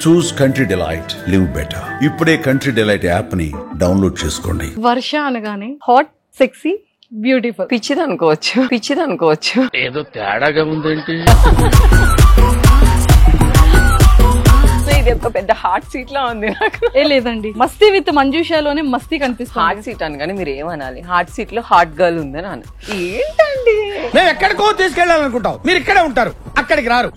చూస్ country delight, live better. ఇప్పుడే country delight app ని download చేసుకోండి. వర్ష అనగానే హాట్, సెక్సీ, బ్యూటిఫుల్, పిచ్చిదనుకోవచ్చు. ఏదో తేడాగా ఉందేంటి? ఇది ఒక పెద్ద హార్ట్ సీట్ లా ఉంది నాకు. లేదండి, మస్తీ విత్ మంజుషాలోనే మస్తీ కనిపిస్తుంది. హార్ట్ సీట్ అని కానీ మీరు ఏమనాలి, హార్ట్ సీట్ లో హాట్ గర్ల్ ఉందని అను. ఏంటండి, మేము ఎక్కడికో తీసుకెళ్ళాలనుకుంటాం, మీరు ఇక్కడే ఉంటారు, అక్కడికి రారు.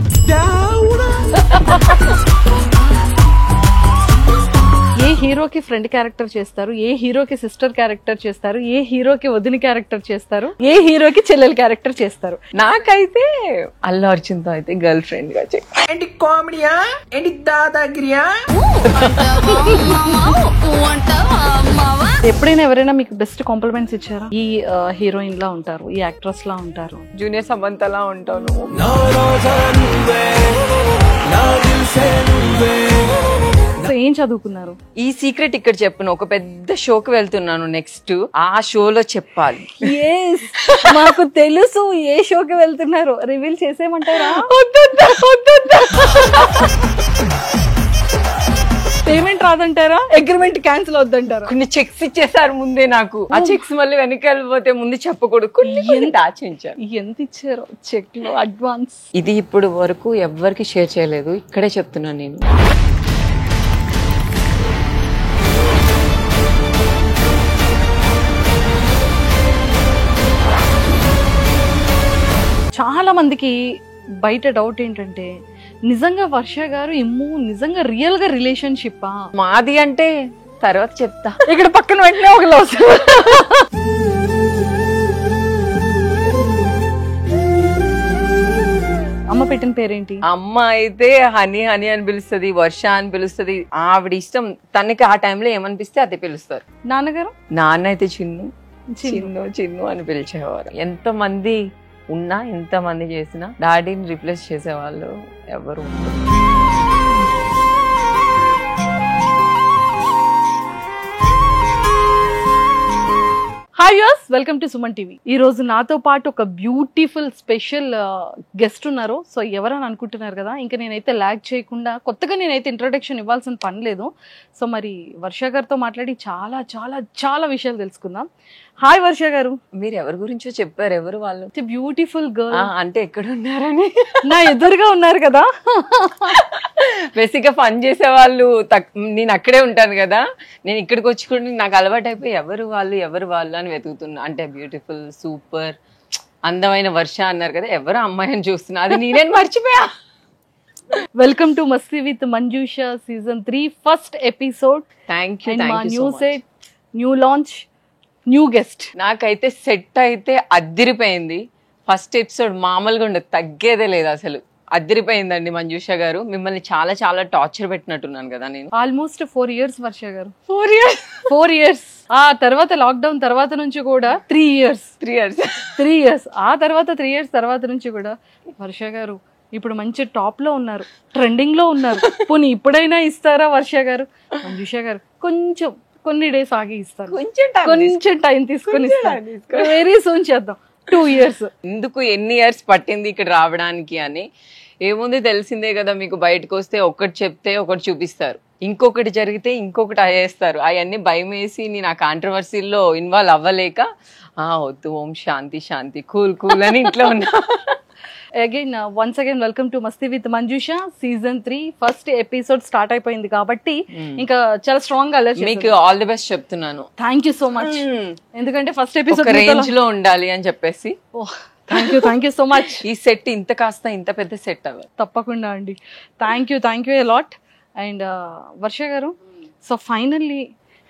ఏ హీరోకి ఫ్రెండ్ క్యారెక్టర్ చేస్తారు, ఏ హీరోకి సిస్టర్ క్యారెక్టర్ చేస్తారు, ఏ హీరోకి వదిన క్యారెక్టర్ చేస్తారు, ఏ హీరోకి చెల్లెల క్యారెక్టర్ చేస్తారు. నాకైతే అల్లు అర్జున్ తో అయితే గర్ల్ ఫ్రెండ్ గా ఏంటి కామెడీయా, ఏంటి దాదాగిరియా? ఎప్పుడైనా ఎవరైనా మీకు బెస్ట్ కాంప్లిమెంట్స్ ఇచ్చారా? ఈ హీరోయిన్ లా ఉంటారు, ఈ యాక్ట్రెస్ లా ఉంటారు, జూనియర్ సమంతలా ఉంటాను. సో ఏం చదువుకున్నారు? ఈ సీక్రెట్ ఇక్కడ చెప్పను, ఒక పెద్ద షోకి వెళ్తున్నాను నెక్స్ట్, ఆ షోలో చెప్పాలి. మాకు తెలుసు ఏ షోకి వెళ్తున్నారు, రివీల్ చేసేయమంటారా? పేమెంట్ రాదంటారా? అగ్రిమెంట్ క్యాన్సిల్ అవుద్దంటారా? కొన్ని చెక్స్ ఇచ్చేసారు ముందే నాకు, ఆ చెక్స్ మళ్ళీ వెనక్కి వెళ్ళిపోతే ముందు చెప్పకూడదు, కొన్ని దాచించారు. ఎంత ఇచ్చారు చెక్ లో అడ్వాన్స్? ఇది ఇప్పుడు వరకు ఎవ్వరికి షేర్ చేయలేదు, ఇక్కడే చెప్తున్నాను నేను. చాలా మందికి బయట డౌట్ ఏంటంటే, నిజంగా వర్ష గారు నిజంగా రియల్ గా రిలేషన్షిప్పా మాది అంటే తర్వాత చెప్తా. ఇక్కడ పక్కన వెంటనే ఒక లవ్. అమ్మ పెట్టిన పేరేంటి? అమ్మ అయితే హనీ హనీ అని పిలుస్తుంది, వర్ష అని పిలుస్తుంది, ఆవిడ ఇష్టం. తనకి ఆ టైంలో ఏమనిపిస్తే అదే పిలుస్తారు. నాన్నగారు? నాన్న అయితే చిన్ను చిన్ను చిన్ను అని పిలిచేవారు. ఎంత మంది ఉన్నా, ఎంత మంది చేసినా డాడీని రిప్లేస్ చేసేవాళ్ళు ఎవరు ఉండరు. Hi use, welcome to Suman TV. ఈ రోజు నాతో పాటు ఒక బ్యూటిఫుల్ స్పెషల్ గెస్ట్ ఉన్నారు. సో ఎవరని అనుకుంటున్నారు కదా, ఇంకా నేనైతే ల్యాగ్ చేయకుండా కొత్తగా నేనైతే ఇంట్రొడక్షన్ ఇవ్వాల్సిన పని లేదు. సో మరి వర్ష గారితో మాట్లాడి చాలా చాలా చాలా విషయాలు తెలుసుకుందాం. హాయ్ వర్ష గారు. మీరు ఎవరి గురించో చెప్పారు, ఎవరు వాళ్ళు? బ్యూటిఫుల్ గర్ల్ అంటే ఎక్కడ ఉన్నారని. నా ఎదురుగా ఉన్నారు కదా. బేసిక్ గా పని చేసే వాళ్ళు నేను అక్కడే ఉంటాను కదా, నేను ఇక్కడికి వచ్చి కూడా నాకు అలవాటు అయిపోయి ఎవరు వాళ్ళు అని వెతుకుతున్నా. అంటే బ్యూటిఫుల్, సూపర్, అందమైన వర్ష అన్నారు కదా, ఎవరు అమ్మాయి అని చూస్తున్నా, అది నేనేం మర్చిపోయా. Welcome to Masti with Manjusha season 3 first episode. Thank you. New set, new launch, new guest. నాకైతే సెట్ అయితే అద్దిరిపోయింది. ఫస్ట్ ఎపిసోడ్ మామూలుగా ఉండదు, తగ్గేదే లేదు అసలు. అద్దిరిపోయిందండి మంజుష గారు. మిమ్మల్ని చాలా చాలా టార్చర్ పెట్టినట్టున్నాను కదా నేను. ఆల్మోస్ట్ 4 years వర్ష గారు. 4 years. ఆ తర్వాత లాక్డౌన్ తర్వాత నుంచి కూడా 3 years. ఆ తర్వాత 3 years తర్వాత నుంచి కూడా వర్ష గారు ఇప్పుడు మంచి టాప్ లో ఉన్నారు, ట్రెండింగ్ లో ఉన్నారు. పోనీ ఇప్పుడైనా ఇస్తారా వర్ష గారు? మంజుష గారు కొంచెం కొన్ని డేస్ ఆగి ఇస్తారు, కొంచెం టైం తీసుకొని ఇస్తారు. వెరీ సూన్ చేద్దాం. 2 years. ఎందుకు ఎన్ని ఇయర్స్ పట్టింది ఇక్కడ రావడానికి అని ఏముంది, తెలిసిందే కదా మీకు. బయటకు వస్తే ఒకటి చెప్తే ఒకటి చూపిస్తారు, ఇంకొకటి జరిగితే ఇంకొకటి అయ్యేస్తారు. అవన్నీ భయం వేసి నేను ఆ కాంట్రవర్సీల్లో ఇన్వాల్వ్ అవ్వలేక వద్దు, ఓం శాంతి శాంతి, కూల్ అని ఇంట్లో ఉన్నా. Once again welcome to Masti with Manjusha season 3 first episode start అయిపోయింది కాబట్టి ఇంకా చాలా స్ట్రాంగ్ గా మీకు ఆల్ ది బెస్ట్ చెప్తున్నాను. Thank you so much. ఎందుకంటే ఫస్ట్ ఎపిసోడ్ రేంజ్ లో ఉండాలి అని చెప్పేసి. Thank you so much. ఈ సెట్ ఇంత కాస్త ఇంత పెద్ద సెట్ అవ్వాలి. తప్పకుండా అండి. Thank you a lot. And Varsha గారు, సో ఫైనల్లీ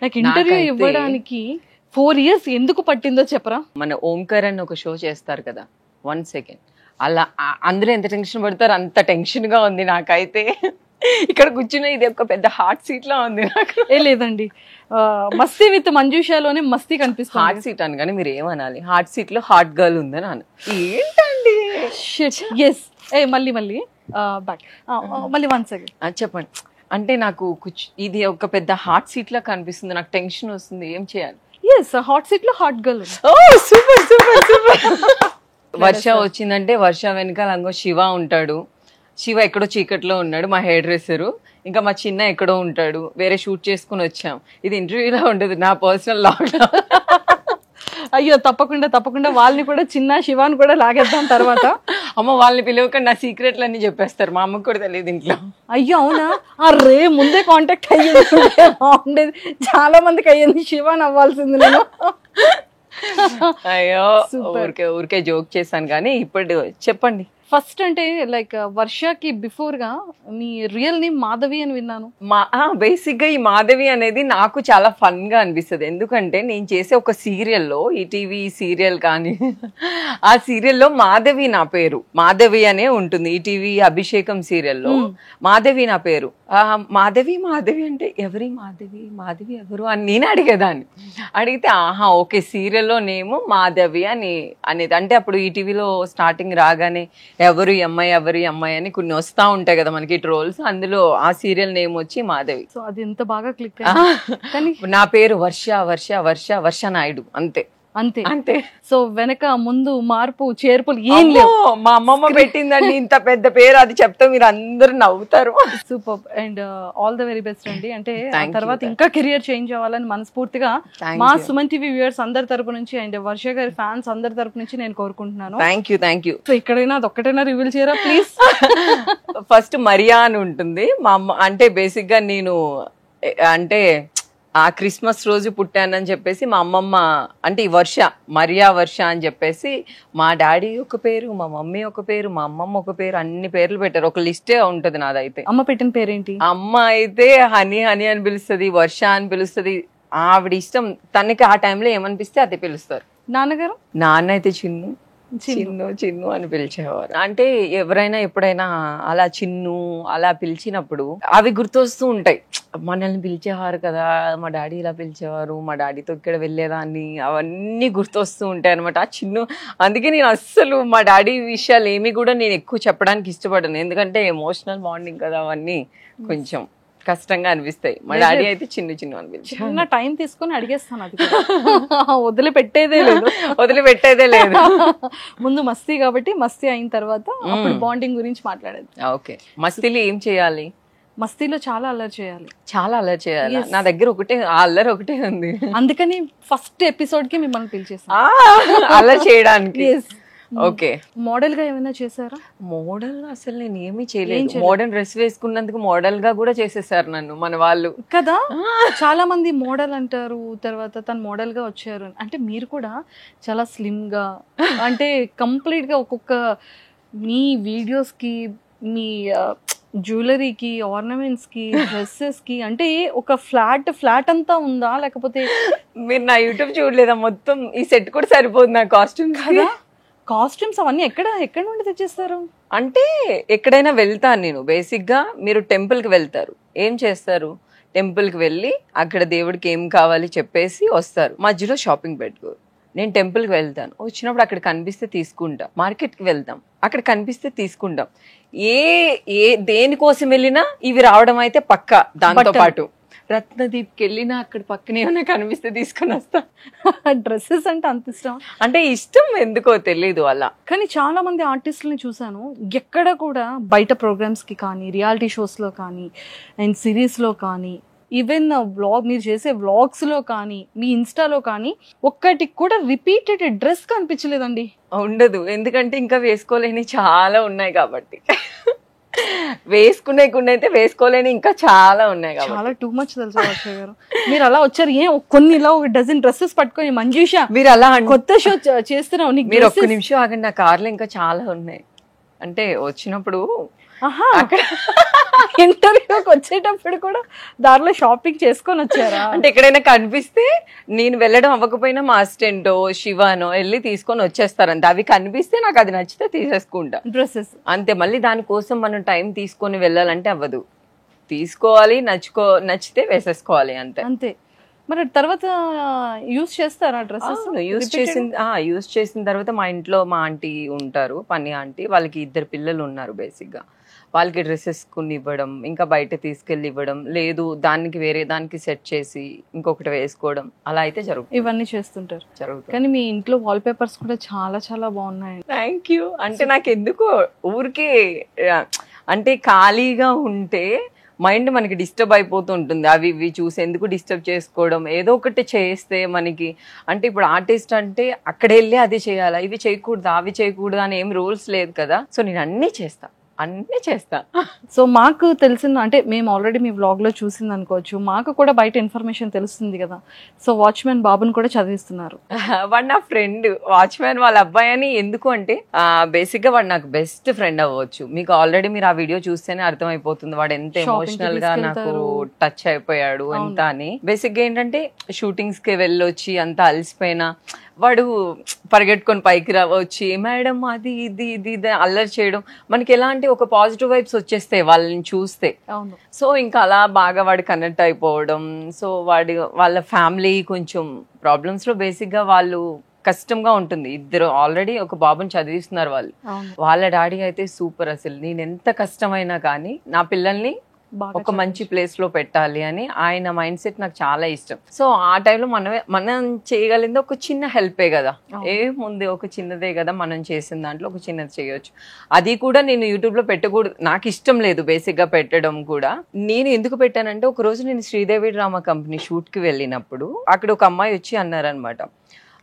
నాకు ఇంటర్వ్యూ ఇవ్వడానికి 4 years ఎందుకు పట్టిందో చెప్పరా? మన ఓంకార్ అని ఒక షో చేస్తారు కదా, 1 second, అలా అందరూ ఎంత టెన్షన్ పడతారు అంత టెన్షన్ గా ఉంది నాకైతే. ఇక్కడ కూర్చున్న ఇది ఒక పెద్ద హార్ట్ సీట్ లా ఉంది నాకు. లేదండి, మస్తీ విత్ మంజుషాలోనే మస్తీ కనిపిస్తుంది. హార్ట్ సీట్ అని కానీ మీరు ఏమనాలి, హార్ట్ సీట్ లో హార్ట్ గర్ల్ ఉందని అను. ఏంటండి మళ్ళీ బ్యాక్ మళ్ళీ 1 second చెప్పండి. అంటే నాకు ఇది ఒక పెద్ద హార్ట్ సీట్ లా కనిపిస్తుంది, నాకు టెన్షన్ వస్తుంది, ఏం చేయాలి? హాట్ సీట్ లో హార్ట్ గర్ల్. సూపర్. వర్ష వచ్చిందంటే వర్ష వెనకాల అంగో శివ ఉంటాడు. శివ ఎక్కడో చీకట్లో ఉన్నాడు, మా హెయిర్ డ్రెస్సరు. ఇంకా మా చిన్న ఎక్కడో ఉంటాడు, వేరే షూట్ చేసుకుని వచ్చాం. ఇది ఇంటర్వ్యూలో ఉండదు, నా పర్సనల్ లాక్డౌన్. అయ్యో తప్పకుండా వాళ్ళని కూడా చిన్న శివాని కూడా లాగేద్దాం తర్వాత. అమ్మ వాళ్ళని పిలవకుండా నా సీక్రెట్లు అన్ని చెప్పేస్తారు, మా అమ్మకు కూడా తెలియదు ఇంట్లో. అయ్యో అవునా, అరే ముందే కాంటాక్ట్ అయ్యింది బాగుండేది, చాలా మందికి అయ్యింది, శివాని అవ్వాల్సింది నేను. అయ్యో ఊరికే జోక్ చేశాను కానీ ఇప్పుడు చెప్పండి. ఫస్ట్ అంటే లైక్ వర్షకి బిఫోర్ గా మీ రియల్ నేమ్ మాధవి అని విన్నాను. బేసిక్ గా ఈ మాధవి అనేది నాకు చాలా ఫన్ గా అనిపిస్తుంది. ఎందుకంటే నేను చేసే ఒక సీరియల్లో, ఈటీవీ సీరియల్ కానీ ఆ సీరియల్లో మాధవి నా పేరు, మాధవి అనే ఉంటుంది. ఈటీవీ అభిషేకం సీరియల్లో మాధవి నా పేరు. మాధవి అంటే ఎవరి మాధవి ఎవరు అని నేను అడిగేదాన్ని. అడిగితే ఆహా ఓకే సీరియల్లో నేము మాధవి అనేది. అంటే అప్పుడు ఈటీవీలో స్టార్టింగ్ రాగానే ఎవరు ఈ అమ్మాయి అని కొన్ని వస్తా ఉంటాయి కదా మనకి ట్రోల్స్, అందులో ఆ సీరియల్ నేమ్ వచ్చి మాధవి. సో అది ఎంత బాగా క్లిక్. కానీ నా పేరు వర్ష నాయుడు, అంతే. సో వెనక ముందు మార్పు చేర్పులు ఏం లేవు. మా అమ్మమ్మ పెట్టిందండి ఇంత పెద్ద పేరు, అది చెప్తే మీరు అందరూ నవ్వుతారు. Super and all the very best అండి. అంటే ఆ తర్వాత ఇంకా కెరియర్ చేంజ్ అవ్వాలని మనస్ఫూర్తిగా మా సుమన్ టీవీ వ్యూవర్స్ అందరి తరపు నుంచి అండ్ వర్ష గారి ఫ్యాన్స్ అందరి తరపు నుంచి నేను కోరుకుంటున్నాను. Thank you. సో ఇక్కడైనా అదొక్కటైనా రివీల్ చేయరా ప్లీజ్. ఫస్ట్ మరియా అని ఉంటుంది మా అమ్మ. అంటే బేసిక్ గా నేను అంటే ఆ క్రిస్మస్ రోజు పుట్టానని చెప్పేసి మా అమ్మమ్మ, అంటే ఈ మరియా వర్ష అని చెప్పేసి మా డాడీ ఒక పేరు, మా మమ్మీ ఒక పేరు, మా అమ్మమ్మ ఒక పేరు, అన్ని పేర్లు పెట్టారు. ఒక లిస్టే ఉంటది నాదైతే. అమ్మ పెట్టిన పేరేంటి? అమ్మ అయితే హనీ అని పిలుస్తుంది, వర్ష అని పిలుస్తుంది. ఆవిడ ఇష్టం, తనకి ఆ టైంలో ఏమనిపిస్తే అదే పిలుస్తారు. నాన్నగారు? నాన్న అయితే చిన్ను అని పిలిచేవారు. అంటే ఎవరైనా ఎప్పుడైనా అలా చిన్ను అలా పిలిచినప్పుడు అవి గుర్తొస్తూ ఉంటాయి. మనల్ని పిలిచేవారు కదా, మా డాడీ ఇలా పిలిచేవారు, మా డాడీతో ఇక్కడ వెళ్ళేదాన్ని, అవన్నీ గుర్తొస్తూ ఉంటాయి అనమాట ఆ చిన్ను. అందుకే నేను అస్సలు మా డాడీ విషయాలు ఏమి కూడా నేను ఎక్కువ చెప్పడానికి ఇష్టపడను, ఎందుకంటే ఎమోషనల్ బాండింగ్ కదా, అవన్నీ కొంచెం కష్టంగా అనిపిస్తాయి. మా డాడీ అయితే చిన్న చిన్న టైం తీసుకొని అడిగేస్తాను, అది వదిలిపెట్టేదే లేదు. ముందు మస్తీ కాబట్టి మస్తీ అయిన తర్వాత అప్పుడు బాండింగ్ గురించి మాట్లాడేది. ఓకే, మస్తీలో ఏం చేయాలి? మస్తీలో చాలా అల్లరి చేయాలి. నా దగ్గర అల్లరి ఒకటే ఉంది, అందుకని ఫస్ట్ ఎపిసోడ్ కి మిమ్మల్ని పిలిచేసాను అల్లరి చేయడానికి. ఓకే, మోడల్ గా ఏమైనా చేశారా? మోడల్ అసలు నేను ఏమీ చేయలేదు. మోడర్న్ డ్రెస్ వేసుకున్నందుకు మోడల్ గా కూడా చేసేసారు నన్ను మన వాళ్ళు కదా. చాలా మంది మోడల్ అంటారు, తర్వాత తను మోడల్ గా వచ్చారు. అంటే మీరు కూడా చాలా స్లిమ్ గా, అంటే కంప్లీట్ గా ఒక్కొక్క మీ వీడియోస్ కి, మీ జ్యువెలరీకి, ఆర్నమెంట్స్ కి, డ్రెస్సెస్ కి, అంటే ఒక ఫ్లాట్ అంతా ఉందా, లేకపోతే మీరు నా యూట్యూబ్ చూడలేదా? మొత్తం ఈ సెట్ కూడా సరిపోదు నా కాస్ట్యూమ్ కదా. కాస్ట్యూమ్స్ అవన్నీ ఎక్కడ నుండి తెచ్చేస్తారు? అంటే ఎక్కడైనా వెళ్తాను నేను. బేసిక్ గా మీరు టెంపుల్ కి వెళ్తారు, ఏం చేస్తారు? టెంపుల్ కి వెళ్ళి అక్కడ దేవుడికి ఏం కావాలి చెప్పేసి వస్తారు, మధ్యలో షాపింగ్ పెట్టుకోరు. నేను టెంపుల్ కి వెళ్తాను, వచ్చినప్పుడు అక్కడ కనిపిస్తే తీసుకుంటా. మార్కెట్ కి వెళ్తాం, అక్కడ కనిపిస్తే తీసుకుంటాం. దేనికోసం వెళ్ళినా ఇవి రావడం అయితే పక్కా. దాంతో పాటు రత్నదీప్కి వెళ్ళినా అక్కడ పక్కనే ఏమైనా కనిపిస్తే తీసుకొని వస్తా. డ్రెస్సెస్ అంటే అంత ఇష్టం? అంటే ఇష్టం ఎందుకో తెలీదు అలా. కానీ చాలా మంది ఆర్టిస్టులని చూసాను, ఎక్కడ కూడా బయట ప్రోగ్రామ్స్ కి కానీ, రియాలిటీ షోస్ లో కానీ, అండ్ సిరీస్ లో కానీ, ఈవెన్ మీరు చేసే వ్లాగ్స్ లో కానీ, మీ ఇన్స్టాలో కానీ ఒక్కటికి కూడా రిపీటెడ్ డ్రెస్ కనిపించలేదండి. ఉండదు, ఎందుకంటే ఇంకా వేసుకోలేని చాలా ఉన్నాయి కాబట్టి. వేసుకునేకున్నైతే వేసుకోలేని ఇంకా చాలా ఉన్నాయి కాబట్టి. చాలా టూ మచ్ తెలుసు వర్ష గారు. మీరు అలా వచ్చారు, కొన్ని ఇలా ఒక డజన్ డ్రెస్సెస్ పట్టుకొని మంజుషా మీరు అలా కొత్త షో చేస్తున్నావు, మీరు ఒక్క నిమిషం ఆగండి, నా కార్లో ఇంకా చాలా ఉన్నాయి. అంటే వచ్చినప్పుడు ఇంటర్వ్యూకి వచ్చేటప్పుడు కూడా దారిలో షాపింగ్ చేసుకొని వచ్చారా? అంటే ఎక్కడైనా కనిపిస్తే నేను వెళ్ళడం అవ్వకపోయినా మా అసిస్టెంటో శివానో వెళ్ళి తీసుకొని వచ్చేస్తారంటే, అవి కనిపిస్తే నాకు అది నచ్చితే తీసేసుకుంటా డ్రెస్సెస్ అంతే. మళ్ళీ దానికోసం మనం టైం తీసుకొని వెళ్ళాలంటే అవ్వదు. తీసుకోవాలి, నచ్చితే వేసేసుకోవాలి, అంతే. మరి తర్వాత యూజ్ చేస్తారా డ్రెస్సెస్? యూజ్ చేసిన తర్వాత మా ఇంట్లో మా ఆంటీ ఉంటారు, పని ఆంటీ, వాళ్ళకి 2 పిల్లలు ఉన్నారు. బేసిక్ గా వాళ్ళకి డ్రెస్సెస్ కొన్ని ఇవ్వడం, ఇంకా బయట తీసుకెళ్ళి ఇవ్వడం, లేదు దానికి వేరే దానికి సెట్ చేసి ఇంకొకటి వేసుకోవడం, అలా అయితే జరుగుతుంది. ఇవన్నీ చేస్తుంటారు. కానీ మీ ఇంట్లో వాల్ పేపర్స్ కూడా చాలా చాలా బాగున్నాయి. Thank you. అంటే నాకు ఎందుకో ఊరికే అంటే ఖాళీగా ఉంటే మైండ్ మనకి డిస్టర్బ్ అయిపోతూ ఉంటుంది. అవి ఇవి చూసి ఎందుకు డిస్టర్బ్ చేసుకోవడం, ఏదో ఒకటి చేస్తే మనకి అంటే ఇప్పుడు ఆర్టిస్ట్ అంటే అక్కడ వెళ్ళి అది చేయాలా, ఇవి చేయకూడదు అవి చేయకూడదు అని ఏం రూల్స్ లేదు కదా. సో నేను అన్నీ చేస్తా. సో మాకు తెలిసిన అంటే మేము ఆల్రెడీ మీ వ్లాగ్ లో చూసింది అనుకోవచ్చు, మాకు కూడా బయట ఇన్ఫర్మేషన్ తెలుస్తుంది కదా. సో వాచ్మెన్ బాబుని కూడా చదివిస్తున్నారు. వాడు నా ఫ్రెండ్, వాచ్మెన్ వాళ్ళ అబ్బాయి అని. ఎందుకు అంటే బేసిక్ గా వాడు నాకు బెస్ట్ ఫ్రెండ్ అవ్వచ్చు. మీకు ఆల్రెడీ మీరు ఆ వీడియో చూస్తేనే అర్థమైపోతుంది వాడు ఎంత ఎమోషనల్ గా నాకు టచ్ అయిపోయాడు ఎంత అని. బేసిక్ గా ఏంటంటే షూటింగ్స్ కి వెళ్ళొచ్చి అంత అలసిపోయినా వాడు పరిగెట్టుకొని పైకి రావచ్చు, మేడం అది ఇది ఇది ఇది అల్లరి చేయడం, మనకి ఎలాంటి ఒక పాజిటివ్ వైబ్స్ వచ్చేస్తాయి వాళ్ళని చూస్తే. సో ఇంకా అలా బాగా వాడు కనెక్ట్ అయిపోవడం. సో వాళ్ళ ఫ్యామిలీ కొంచెం ప్రాబ్లమ్స్ లో బేసిక్ గా వాళ్ళు కష్టంగా ఉంటుంది. ఇద్దరు ఆల్రెడీ ఒక బాబుని చదివిస్తున్నారు వాళ్ళు. వాళ్ళ డాడీ అయితే సూపర్. అసలు నేను ఎంత కష్టమైనా కానీ నా పిల్లల్ని ఒక మంచి ప్లేస్ లో పెట్టాలి అని ఆయన మైండ్ సెట్ నాకు చాలా ఇష్టం. సో ఆ టైంలో మనం చేయగలిగింది ఒక చిన్న హెల్పే కదా, ఏముంది ఒక చిన్నదే కదా, మనం చేసిన దాంట్లో ఒక చిన్నది చేయొచ్చు. అది కూడా నేను యూట్యూబ్ లో పెట్టకూడదు, నాకు ఇష్టం లేదు బేసిక్ గా పెట్టడం కూడా. నేను ఎందుకు పెట్టానంటే ఒక రోజు నేను శ్రీదేవి డ్రామా కంపెనీ షూట్ కి వెళ్ళినప్పుడు అక్కడ ఒక అమ్మాయి వచ్చి అన్నారనమాట,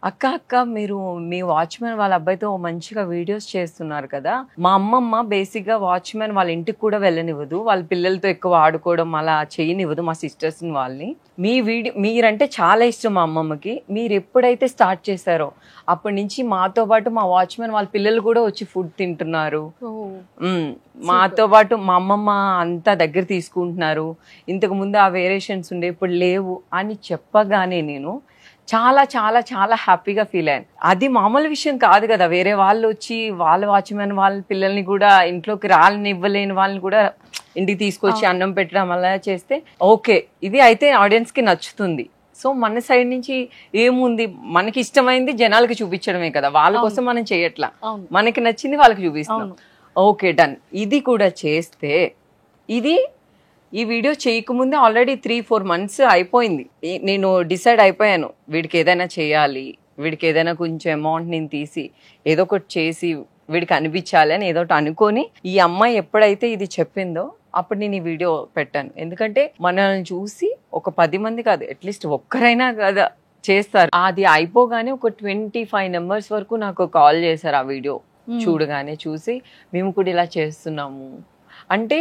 అక్క మీరు మీ వాచ్మెన్ వాళ్ళ అబ్బాయితో మంచిగా వీడియోస్ చేస్తున్నారు కదా, మా అమ్మమ్మ బేసిక్ గా వాచ్మెన్ వాళ్ళ ఇంటికి కూడా వెళ్ళనివ్వదు, వాళ్ళ పిల్లలతో ఎక్కువ ఆడుకోవడం అలా చేయనివ్వదు మా సిస్టర్స్ వాళ్ళని. మీరంటే చాలా ఇష్టం మా అమ్మమ్మకి, మీరు ఎప్పుడైతే స్టార్ట్ చేశారో అప్పటి నుంచి మాతో పాటు మా వాచ్మెన్ వాళ్ళ పిల్లలు కూడా వచ్చి ఫుడ్ తింటున్నారు, మాతో పాటు మా అమ్మమ్మ అంతా దగ్గర తీసుకుంటున్నారు, ఇంతకు ముందు ఆ వేరియేషన్స్ ఉండే ఇప్పుడు లేవు అని చెప్పగానే నేను చాలా చాలా చాలా హ్యాపీగా ఫీల్ అయ్యాను. అది మామూలు విషయం కాదు కదా, వేరే వాళ్ళు వచ్చి వాళ్ళ వాచ్మెన్ వాళ్ళ పిల్లల్ని కూడా ఇంట్లోకి ఇవ్వలేని వాళ్ళని కూడా ఇంటికి తీసుకొచ్చి అన్నం పెట్టడం అలా చేస్తే ఓకే, ఇది అయితే ఆడియన్స్ కి నచ్చుతుంది. సో మన సైడ్ నుంచి ఏముంది, మనకి ఇష్టమైంది జనాలకి చూపించడమే కదా, వాళ్ళ కోసం మనం చేయట్లా, మనకి నచ్చింది వాళ్ళకి చూపిస్తాం. Okay done. ఇది కూడా చేస్తే ఈ వీడియో చేయకముందే ఆల్రెడీ 3-4 months అయిపోయింది. నేను డిసైడ్ అయిపోయాను వీడికి ఏదైనా చేయాలి, వీడికి ఏదైనా కొంచెం అమౌంట్ నేను తీసి ఏదో ఒకటి చేసి వీడికి అనిపించాలి అని ఏదో ఒకటి అనుకొని ఈ అమ్మాయి ఎప్పుడైతే ఇది చెప్పిందో అప్పుడు నేను ఈ వీడియో పెట్టాను. ఎందుకంటే మనల్ని చూసి ఒక 10 మంది కాదు అట్లీస్ట్ ఒక్కరైనా కదా చేస్తారు. అది అయిపోగానే ఒక 25 numbers వరకు నాకు కాల్ చేశారు ఆ వీడియో చూడగానే. చూసి మేము కూడా ఇలా చేస్తున్నాము అంటే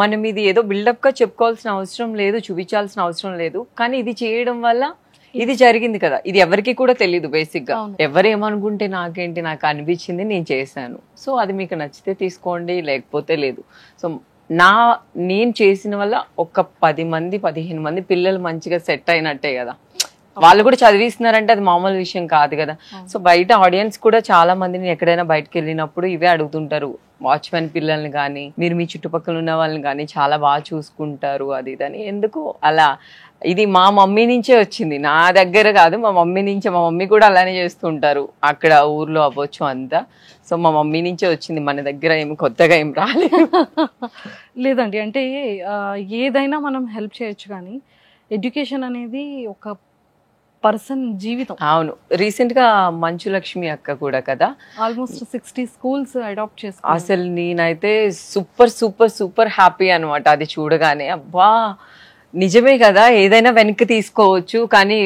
మనం ఇది ఏదో బిల్డప్ గా చెప్పుకోవాల్సిన అవసరం లేదు, చూపించాల్సిన అవసరం లేదు, కానీ ఇది చేయడం వల్ల ఇది జరిగింది కదా, ఇది ఎవరికి కూడా తెలియదు బేసిక్ గా. ఎవరేమనుకుంటే నాకేంటి, నాకు అనిపించింది నేను చేశాను. సో అది మీకు నచ్చితే తీసుకోండి, లేకపోతే లేదు. సో నేను చేసిన వల్ల ఒక 10 మంది 15 మంది పిల్లలు మంచిగా సెట్ అయినట్టే కదా, వాళ్ళు కూడా చదివిస్తున్నారంటే అది మామూలు విషయం కాదు కదా. సో బయట ఆడియన్స్ కూడా చాలా మందిని ఎక్కడైనా బయటకు వెళ్ళినప్పుడు ఇవే అడుగుతుంటారు, వాచ్మెన్ పిల్లల్ని కానీ మీరు మీ చుట్టుపక్కల ఉన్న వాళ్ళని కానీ చాలా బాగా చూసుకుంటారు అది ఇదని. ఎందుకు అలా, ఇది మా మమ్మీ నుంచే వచ్చింది, నా దగ్గర కాదు, మా మమ్మీ నుంచే. మా మమ్మీ కూడా అలానే చేస్తుంటారు అక్కడ ఊర్లో అవ్వచ్చు అంతా. సో మా మమ్మీ నుంచే వచ్చింది, మన దగ్గర ఏమి కొత్తగా ఏం రాలేదు. లేదండి, అంటే ఏదైనా మనం హెల్ప్ చేయొచ్చు, కానీ ఎడ్యుకేషన్ అనేది ఒక పర్సన్ జీవితం. అవును, రీసెంట్ గా మంచు లక్ష్మి అక్క కూడా కదా ఆల్మోస్ట్ 60 schools అడాప్ట్ చేస్తారు. అసలు నేనైతే సూపర్ సూపర్ సూపర్ హ్యాపీ అనమాట అది చూడగానే. అబ్బా నిజమే కదా, ఏదైనా వెనక్కి తీసుకోవచ్చు కానీ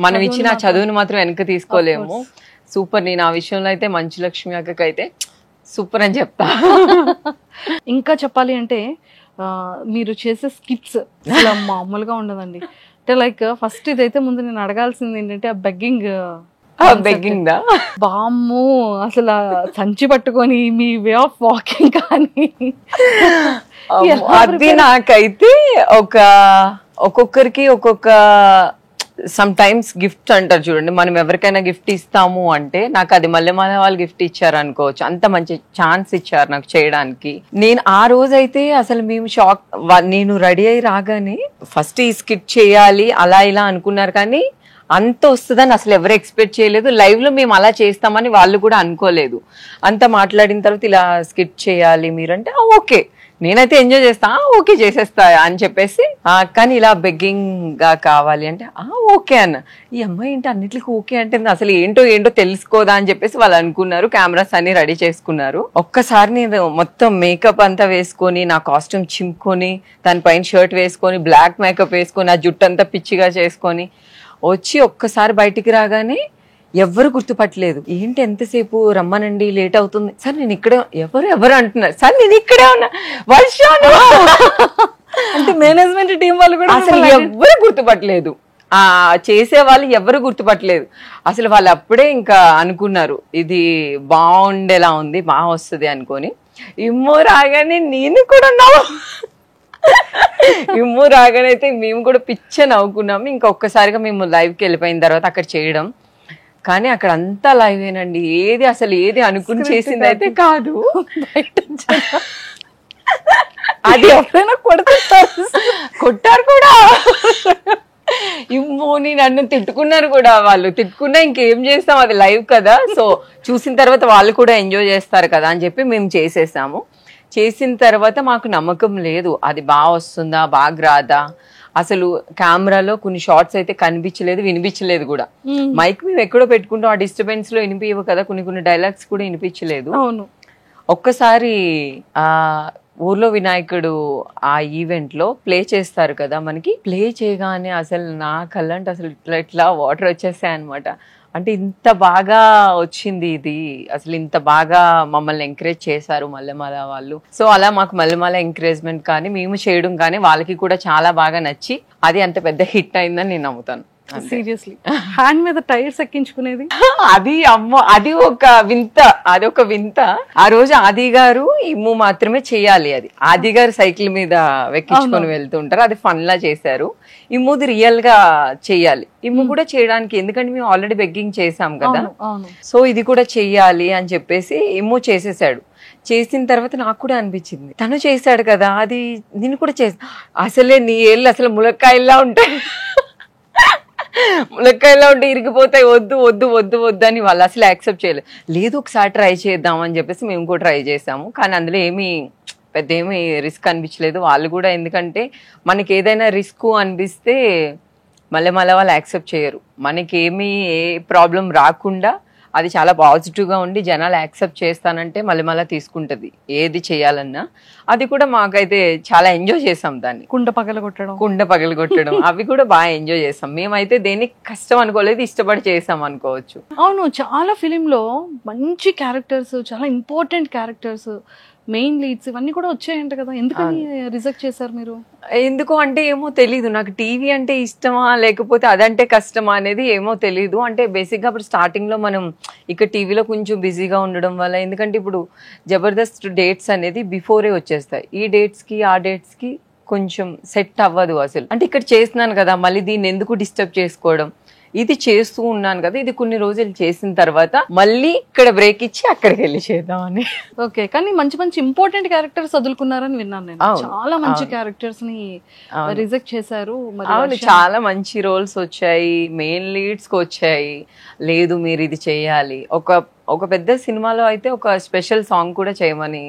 మనం ఇచ్చిన చదువుని మాత్రం వెనక్కి తీసుకోలేము. సూపర్. నేను ఆ విషయంలో అయితే మంచు లక్ష్మి అక్కకైతే సూపర్ అని చెప్తా. ఇంకా చెప్పాలి అంటే మీరు చేసే స్కిట్స్ మామూలుగా ఉండదండి. అంటే లైక్ ఫస్ట్ ఇదైతే ముందు నేను అడగాల్సింది ఏంటంటే ఆ బెగ్గింగ్ బామ్ము, అసలు సంచి పట్టుకొని మీ వే ఆఫ్ వాకింగ్ కానీ అది నాకైతే ఒక్కొక్కరికి ఒక్కొక్క సమ్ టైమ్స్ గిఫ్ట్ అంటారు చూడండి, మనం ఎవరికైనా గిఫ్ట్ ఇస్తాము అంటే నాకు అది మళ్ళీ వాళ్ళు గిఫ్ట్ ఇచ్చారు అనుకోవచ్చు, అంత మంచి ఛాన్స్ ఇచ్చారు నాకు చేయడానికి. నేను ఆ రోజైతే అసలు మేము షాక్. నేను రెడీ అయి రాగానే ఫస్ట్ ఈ స్కిట్ చేయాలి అలా ఇలా అనుకున్నారు, కానీ అంత వస్తుందని అసలు ఎవరు ఎక్స్పెక్ట్ చేయలేదు. లైవ్ లో మేము అలా చేస్తామని వాళ్ళు కూడా అనుకోలేదు. అంత మాట్లాడిన తర్వాత ఇలా స్కిట్ చేయాలి మీరంటే ఓకే నేనైతే ఎంజాయ్ చేస్తా, ఓకే చేసేస్తా అని చెప్పేసి, కానీ ఇలా బెగ్గింగ్ గా కావాలి అంటే ఓకే అన్న. ఈ అమ్మాయి ఏంటి అన్నిటికి ఓకే అంటే అసలు ఏంటో తెలుసుకోదా అని చెప్పేసి వాళ్ళు అనుకున్నారు. కెమెరాస్ అన్ని రెడీ చేసుకున్నారు. ఒక్కసారి నేను మొత్తం మేకప్ అంతా వేసుకొని, నా కాస్ట్యూమ్ చింపుకొని, దానిపైన షర్ట్ వేసుకొని, బ్లాక్ మేకప్ వేసుకొని, ఆ జుట్టు అంతా పిచ్చిగా చేసుకొని వచ్చి ఒక్కసారి బయటికి రాగానే ఎవరు గుర్తుపట్టలేదు. ఏంటి ఎంతసేపు, రమ్మనండి లేట్ అవుతుంది సార్, నేను ఇక్కడ ఎవరు అంటున్నారు సార్, నేను ఇక్కడే ఉన్నా వర్ష. అంటే మేనేజ్మెంట్ టీం వాళ్ళు కూడా అసలు ఎవరు గుర్తుపట్టలేదు, చేసే వాళ్ళు ఎవరు గుర్తుపట్టలేదు. అసలు వాళ్ళు అప్పుడే ఇంకా అనుకున్నారు ఇది బాగుండేలా ఉంది, బాగా వస్తుంది అనుకొని. ఇమ్మో రాగానే నేను కూడా ఇమ్మో రాగానే అయితే మేము కూడా పిచ్చ నవ్వుకున్నాము. ఇంకొకసారిగా మేము లైవ్కి వెళ్ళిపోయిన తర్వాత అక్కడ చేయడం, కానీ అక్కడ అంతా లైవేనండి. ఏది అనుకుని చేసింది అయితే కాదు. అది ఎవరైనా కొట్టారు కూడా. ఇమ్మోని నన్ను తిట్టుకున్నారు కూడా. వాళ్ళు తిట్టుకున్నా ఇంకేం చేస్తాం, అది లైవ్ కదా. సో చూసిన తర్వాత వాళ్ళు కూడా ఎంజాయ్ చేస్తారు కదా అని చెప్పి మేము చేసేసాము. చేసిన తర్వాత మాకు నమ్మకం లేదు అది బాగా వస్తుందా బాగా రాదా. అసలు కెమెరాలో కొన్ని షార్ట్స్ అయితే కనిపించలేదు, వినిపించలేదు కూడా. మైక్ మేము ఎక్కడో పెట్టుకుంటాం, ఆ డిస్టర్బెన్స్ లో వినిపించవు కదా, కొన్ని డైలాగ్స్ కూడా వినిపించలేదు. అవును. ఒక్కసారి ఊర్లో వినాయకుడు ఆ ఈవెంట్ లో ప్లే చేస్తారు కదా, మనకి ప్లే చేయగానే అసలు నా కళ్ళంటే అసలు ఇట్లా వాటర్ వచ్చేసాయి అనమాట. అంటే ఇంత బాగా వచ్చింది ఇది, అసలు ఇంత బాగా మమ్మల్ని ఎంకరేజ్ చేశారు మల్లెమాల వాళ్ళు. సో అలా మాకు మల్లెమాల ఎంకరేజ్మెంట్ కానీ మేము చేయడం కానీ వాళ్ళకి కూడా చాలా బాగా నచ్చి అది అంత పెద్ద హిట్ అయిందని నేను నమ్ముతాను. సీరియస్లీ హ్యాండ్ మీద టైర్స్ ఎక్కించుకునేది అది ఒక వింత. ఆ రోజు ఆది గారు ఇమ్ము మాత్రమే చెయ్యాలి. అది ఆది గారు సైకిల్ మీద వెక్కించుకొని వెళ్తుంటారు, అది ఫన్ లా చేశారు. ఇమ్ముది రియల్ గా చెయ్యాలి. ఇమ్ము కూడా చేయడానికి, ఎందుకంటే మేము ఆల్రెడీ బెగ్గింగ్ చేసాం కదా, సో ఇది కూడా చెయ్యాలి అని చెప్పేసి ఇమ్ము చేసేసాడు. చేసిన తర్వాత నాకు కూడా అనిపించింది తను చేశాడు కదా, అది నేను కూడా అసలే నీ ఏళ్ళు అసలు ములక్కాయల్లా ఉంటాయి, ములక్కాయలా ఉంటే ఇరిగిపోతాయి, వద్దు వద్దు వద్దు వద్దు అని వాళ్ళు అసలు యాక్సెప్ట్ చేయలేదు. లేదు ఒకసారి ట్రై చేద్దాం అని చెప్పేసి మేము కూడా ట్రై చేసాము. కానీ అందులో ఏమీ రిస్క్ అనిపించలేదు వాళ్ళు కూడా. ఎందుకంటే మనకి ఏదైనా రిస్క్ అనిపిస్తే మళ్ళీ వాళ్ళు యాక్సెప్ట్ చేయరు. మనకేమీ ఏ ప్రాబ్లం రాకుండా అది చాలా పాజిటివ్గా ఉండి జనాలు యాక్సెప్ట్ చేస్తానంటే మళ్ళీ తీసుకుంటుంది ఏది చేయాలన్నా. అది కూడా మాకైతే చాలా ఎంజాయ్ చేసాం. దాన్ని కుండ పగలు కొట్టడం అవి కూడా బాగా ఎంజాయ్ చేసాం. మేమైతే దేనికి కష్టం అనుకోలేదు, ఇష్టపడి చేసాం అనుకోవచ్చు. అవును, చాలా ఫిలింలో మంచి క్యారెక్టర్స్, చాలా ఇంపార్టెంట్ క్యారెక్టర్స్, మెయిన్ లీడ్స్ ఇవన్నీ కూడా వచ్చాయంట కదా, ఎందుకని రిజెక్ట్ చేశారు మీరు? ఎందుకు అంటే ఏమో తెలీదు నాకు. టీవీ అంటే ఇష్టమా లేకపోతే అదంటే కష్టమా అనేది ఏమో తెలీదు. అంటే బేసిక్గా అప్పుడు స్టార్టింగ్ లో మనం ఇక్కడ టీవీలో కొంచెం బిజీగా ఉండడం వల్ల, ఎందుకంటే ఇప్పుడు జబర్దస్త్ డేట్స్ అనేది బిఫోరే వచ్చేస్తాయి. ఈ డేట్స్ కి ఆ డేట్స్ కి కొంచెం సెట్ అవ్వదు అసలు. అంటే ఇక్కడ చేస్తున్నాను కదా, మళ్ళీ దీన్ని ఎందుకు డిస్టర్బ్ చేసుకోవడం, ఇది చేస్తూ ఉన్నాను కదా, ఇది కొన్ని రోజులు చేసిన తర్వాత మళ్ళీ ఇక్కడ బ్రేక్ ఇచ్చి అక్కడికి వెళ్ళి చేద్దామని. ఓకే, కానీ మంచి మంచి ఇంపార్టెంట్ క్యారెక్టర్స్ వదులుకున్నారని విన్నాను నేను. చాలా మంచి క్యారెక్టర్స్ ని రిజెక్ట్ చేశారు. అవును, చాలా మంచి రోల్స్ వచ్చాయి, మెయిన్ లీడ్స్ కి వచ్చాయి. లేదు మీరు ఇది చేయాలి. ఒక పెద్ద సినిమాలో అయితే ఒక స్పెషల్ సాంగ్ కూడా చేయమని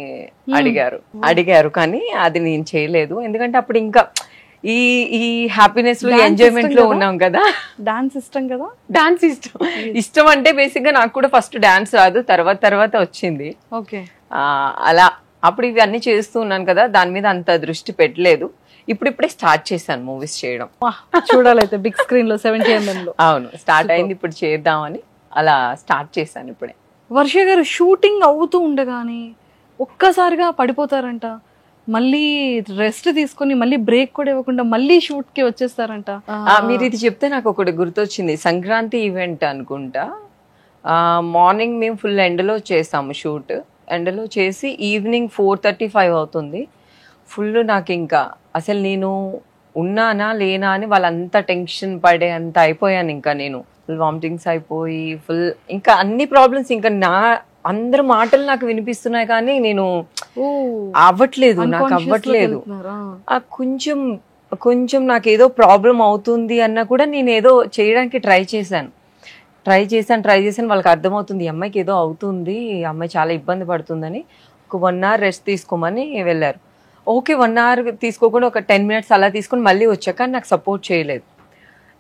అడిగారు కానీ అది నేను చేయలేదు. ఎందుకంటే అప్పుడు ఇంకా ఈ హ్యాపీనెస్ లో ఎంజాయ్మెంట్ లో ఉన్నాం కదా. డాన్స్ ఇష్టం కదా? డాన్స్ ఇష్టం అంటే బేసిక్ గా నాకు కూడా ఫస్ట్ డాన్స్ రాదు, తర్వాత వచ్చింది. ఓకే, అలా అప్పుడు ఇవన్నీ చేస్తూ ఉన్నాను కదా, దాని మీద అంత దృష్టి పెట్టలేదు. ఇప్పుడిప్పుడే స్టార్ట్ చేశాను మూవీస్ చేయడం. చూడాలైతే బిగ్ స్క్రీన్ లో 70mm లో. అవును, స్టార్ట్ అయింది, ఇప్పుడు చేద్దామని అలా స్టార్ట్ చేశాను ఇప్పుడే. వర్ష గారు షూటింగ్ అవుతూ ఉండగానే ఒక్కసారిగా పడిపోతారంట, మళ్ళీ రెస్ట్ తీసుకొని మళ్ళీ బ్రేక్ కూడా ఇవ్వకుండా మళ్ళీ షూట్ కి వచ్చేస్తారంట. మీరు ఇది చెప్తే నాకు ఒకటి గుర్తొచ్చింది. సంక్రాంతి ఈవెంట్ అనుకుంటా, మార్నింగ్ మేము ఫుల్ ఎండలో చేసాము షూట్. ఎండలో చేసి ఈవినింగ్ 4:35 అవుతుంది. ఫుల్ నాకు ఇంకా అసలు నేను ఉన్నానా లేనా అని వాళ్ళంతా టెన్షన్ పడే అంత అయిపోయాను. ఇంకా నేను ఫుల్ వామిటింగ్స్ అయిపోయి ఫుల్ ఇంకా అన్ని ప్రాబ్లమ్స్, ఇంకా అందరు మాటలు నాకు వినిపిస్తున్నాయి కానీ నేను అవ్వట్లేదు. కొంచెం నాకు ఏదో ప్రాబ్లం అవుతుంది అన్నా కూడా నేను ఏదో చేయడానికి ట్రై చేశాను. వాళ్ళకి అర్థమవుతుంది ఈ అమ్మాయికి ఏదో అవుతుంది, ఈ అమ్మాయి చాలా ఇబ్బంది పడుతుందని. ఒక 1 hour రెస్ట్ తీసుకోమని వెళ్ళారు. ఓకే 1 hour తీసుకోకుండా ఒక 10 minutes అలా తీసుకొని మళ్ళీ వచ్చా, కానీ నాకు సపోర్ట్ చేయలేదు.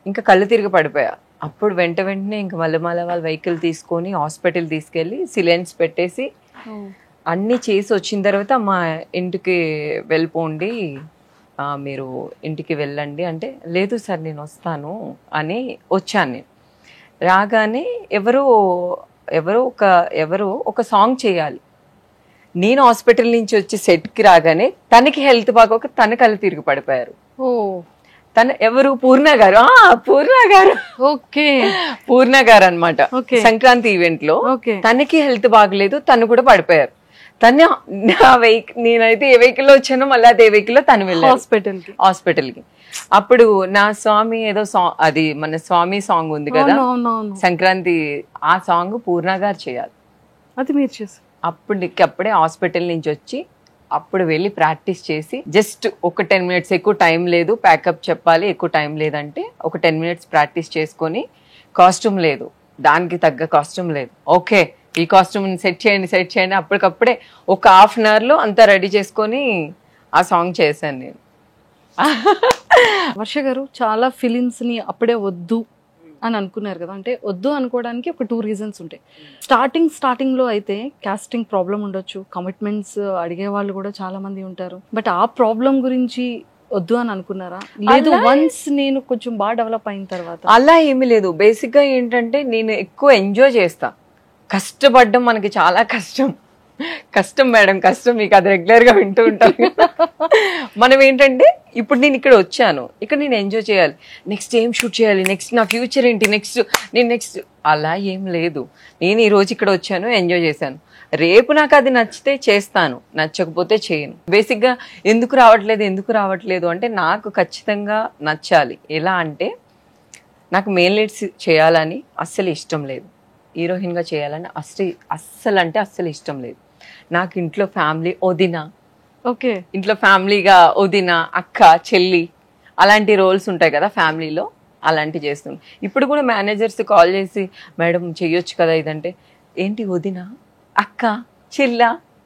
ఇంకా కళ్ళు తిరిగి పడిపోయా. అప్పుడు వెంటనే ఇంకా మళ్ళీ వాళ్ళ వెహికల్ తీసుకొని హాస్పిటల్ తీసుకెళ్ళి సిలెన్స్ పెట్టేసి అన్నీ చేసి వచ్చిన తర్వాత మా ఇంటికి వెళ్ళిపోండి, మీరు ఇంటికి వెళ్ళండి అంటే, లేదు సార్ నేను వస్తాను అని వచ్చాను. నేను రాగానే ఎవరో ఒక సాంగ్ చేయాలి. నేను హాస్పిటల్ నుంచి వచ్చి సెట్కి రాగానే తనకి హెల్త్ బాగోక తన కళ్ళు తిరిగి పడిపోయారు. తన ఎవరు? పూర్ణ గారు. ఓకే, పూర్ణ గారు అనమాట. సంక్రాంతి ఈవెంట్ లో తనకి హెల్త్ బాగలేదు, తను కూడా పడిపోయారు. తను నా వెహికల్, నేనైతే ఏ వెహికల్ లో వచ్చానో మళ్ళీ అదే వెహికల్ లో తను వెళ్ళారు హాస్పిటల్ కి. అప్పుడు నా స్వామి ఏదో సాంగ్, అది మన స్వామి సాంగ్ ఉంది కదా సంక్రాంతి, ఆ సాంగ్ పూర్ణ గారు చేయాలి. అది మీరు చేసి అప్పుడే హాస్పిటల్ నుంచి వచ్చి అప్పుడు వెళ్ళి ప్రాక్టీస్ చేసి, జస్ట్ ఒక 10 minutes, ఎక్కువ టైం లేదు, ప్యాకప్ చెప్పాలి, ఎక్కువ టైం లేదంటే ఒక 10 minutes ప్రాక్టీస్ చేసుకొని, కాస్ట్యూమ్ లేదు, దానికి తగ్గ కాస్ట్యూమ్ లేదు, ఓకే ఈ కాస్ట్యూమ్ సెట్ చేయండి అప్పటికప్పుడే ఒక 1/2 hour లో అంతా రెడీ చేసుకొని ఆ సాంగ్ చేశాను నేను. వర్ష గారు చాలా ఫిలిమ్స్ ని అప్పుడే వద్దు అని అనుకున్నారు కదా, అంటే వద్దు అనుకోవడానికి ఒక 2 reasons ఉంటాయి. స్టార్టింగ్ లో అయితే కాస్టింగ్ ప్రాబ్లం ఉండొచ్చు, కమిట్మెంట్స్ అడిగే వాళ్ళు కూడా చాలా మంది ఉంటారు. బట్ ఆ ప్రాబ్లం గురించి వద్దు అని అనుకున్నారా? లేదు, వన్స్ నేను కొంచెం బాగా డెవలప్ అయిన తర్వాత? అలా ఏమీ లేదు. బేసిక్ గా ఏంటంటే నేను ఎక్కువ ఎంజాయ్ చేస్తా. కష్టపడడం మనకి చాలా కష్టం మేడం, కష్టం. మీకు అది రెగ్యులర్ గా వింటూ ఉంటాను. మనం ఏంటంటే ఇప్పుడు నేను ఇక్కడ వచ్చాను, ఇక్కడ నేను ఎంజాయ్ చేయాలి, నెక్స్ట్ ఏం షూట్ చేయాలి, నెక్స్ట్ నా ఫ్యూచర్ ఏంటి, నెక్స్ట్ అలా ఏం లేదు. నేను ఈ రోజు ఇక్కడ వచ్చాను, ఎంజాయ్ చేశాను, రేపు నాకు అది నచ్చితే చేస్తాను, నచ్చకపోతే చేయను. బేసిక్ గా ఎందుకు రావట్లేదు అంటే నాకు ఖచ్చితంగా నచ్చాలి. ఎలా అంటే నాకు మెయిన్ లీడ్స్ చేయాలని అస్సలు ఇష్టం లేదు, హీరోయిన్ గా చేయాలని అస్సలు ఇష్టం లేదు. నాకు ఇంట్లో ఫ్యామిలీ వదిన, ఓకే ఇంట్లో ఫ్యామిలీగా వదిన, అక్క, చెల్లి అలాంటి రోల్స్ ఉంటాయి కదా ఫ్యామిలీలో, అలాంటి చేస్తుంది. ఇప్పుడు కూడా మేనేజర్స్ కాల్ చేసి మేడం చెయ్యొచ్చు కదా ఇదంటే, ఏంటి వదిన, అక్క, చెల్ల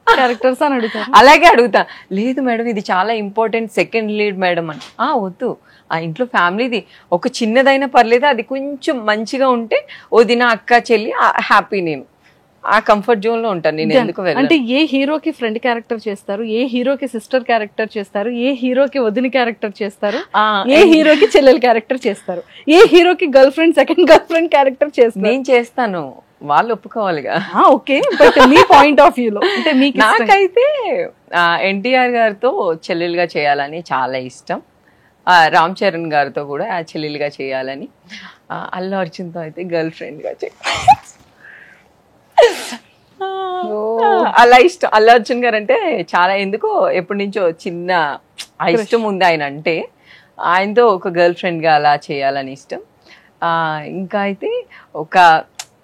క్యారెక్టర్స్ అని అడుగుతారు. అలాగే అడుగుతా. లేదు మేడం ఇది చాలా ఇంపార్టెంట్, సెకండ్ లీడ్ మేడం అని. వద్దు, ఆ ఇంట్లో ఫ్యామిలీది ఒక చిన్నదైనా పర్లేదు, అది కొంచెం మంచిగా ఉంటే వదిన, అక్క, చెల్లి హ్యాపీ. నేను ఆ కంఫర్ట్ జోన్ లో ఉంటాను. నేను ఎందుకు వెళ్ళను. అంటే ఏ హీరోకి ఫ్రెండ్ క్యారెక్టర్ చేస్తారు, ఏ హీరోకి సిస్టర్ క్యారెక్టర్ చేస్తారు, ఏ హీరోకి వదిన క్యారెక్టర్ చేస్తారు, ఏ హీరోకి చెల్లెల క్యారెక్టర్ చేస్తారు, ఏ హీరోకి girlfriend, second girlfriend character చేస్తారు. నేను చేస్తాను, వాళ్ళు ఒప్పుకోవాలిగా. ఓకే, బట్ మీ పాయింట్ ఆఫ్ వ్యూలో అంటే మీకు? నాకైతే ఎన్టీఆర్ గారితో చెల్లెలుగా చేయాలని చాలా ఇష్టం, రామ్ చరణ్ గారితో కూడా చెల్లెలుగా చేయాలని, అల్లు అర్జున్తో అయితే గర్ల్ ఫ్రెండ్ గా అలా ఇష్టం. అల్లు అర్జున్ గారు అంటే చాలా, ఎందుకో ఎప్పటి నుంచో చిన్న ఇష్టం ఉంది ఆయన అంటే. ఆయనతో ఒక గర్ల్ ఫ్రెండ్ గా అలా చేయాలని ఇష్టం. ఇంకా అయితే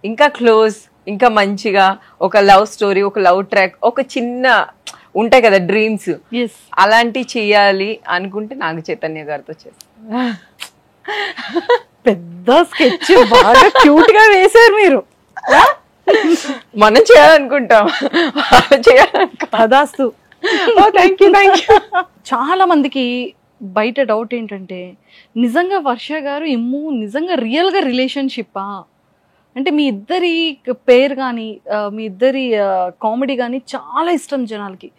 ఇంకా క్లోజ్, ఇంకా మంచిగా ఒక లవ్ స్టోరీ, ఒక లవ్ ట్రాక్, ఒక చిన్న ఉంటాయి కదా డ్రీమ్స్, అలాంటి చెయ్యాలి అనుకుంటే నాగ చైతన్య గారితో చేస్తాను. పెద్ద స్కెచ్ బాగా క్యూట్ గా వేశారు మీరు. మనం చేయాలనుకుంటాం, అదాస్తు. Thank you. చాలా మందికి బయట డౌట్ ఏంటంటే, నిజంగా వర్ష గారు ఇమ్ము నిజంగా రియల్ గా రిలేషన్షిప్పా? అంటే మీ ఇద్దరి పేరు కానీ, మీ ఇద్దరి కామెడీ కానీ చాలా ఇష్టం జనాలకి.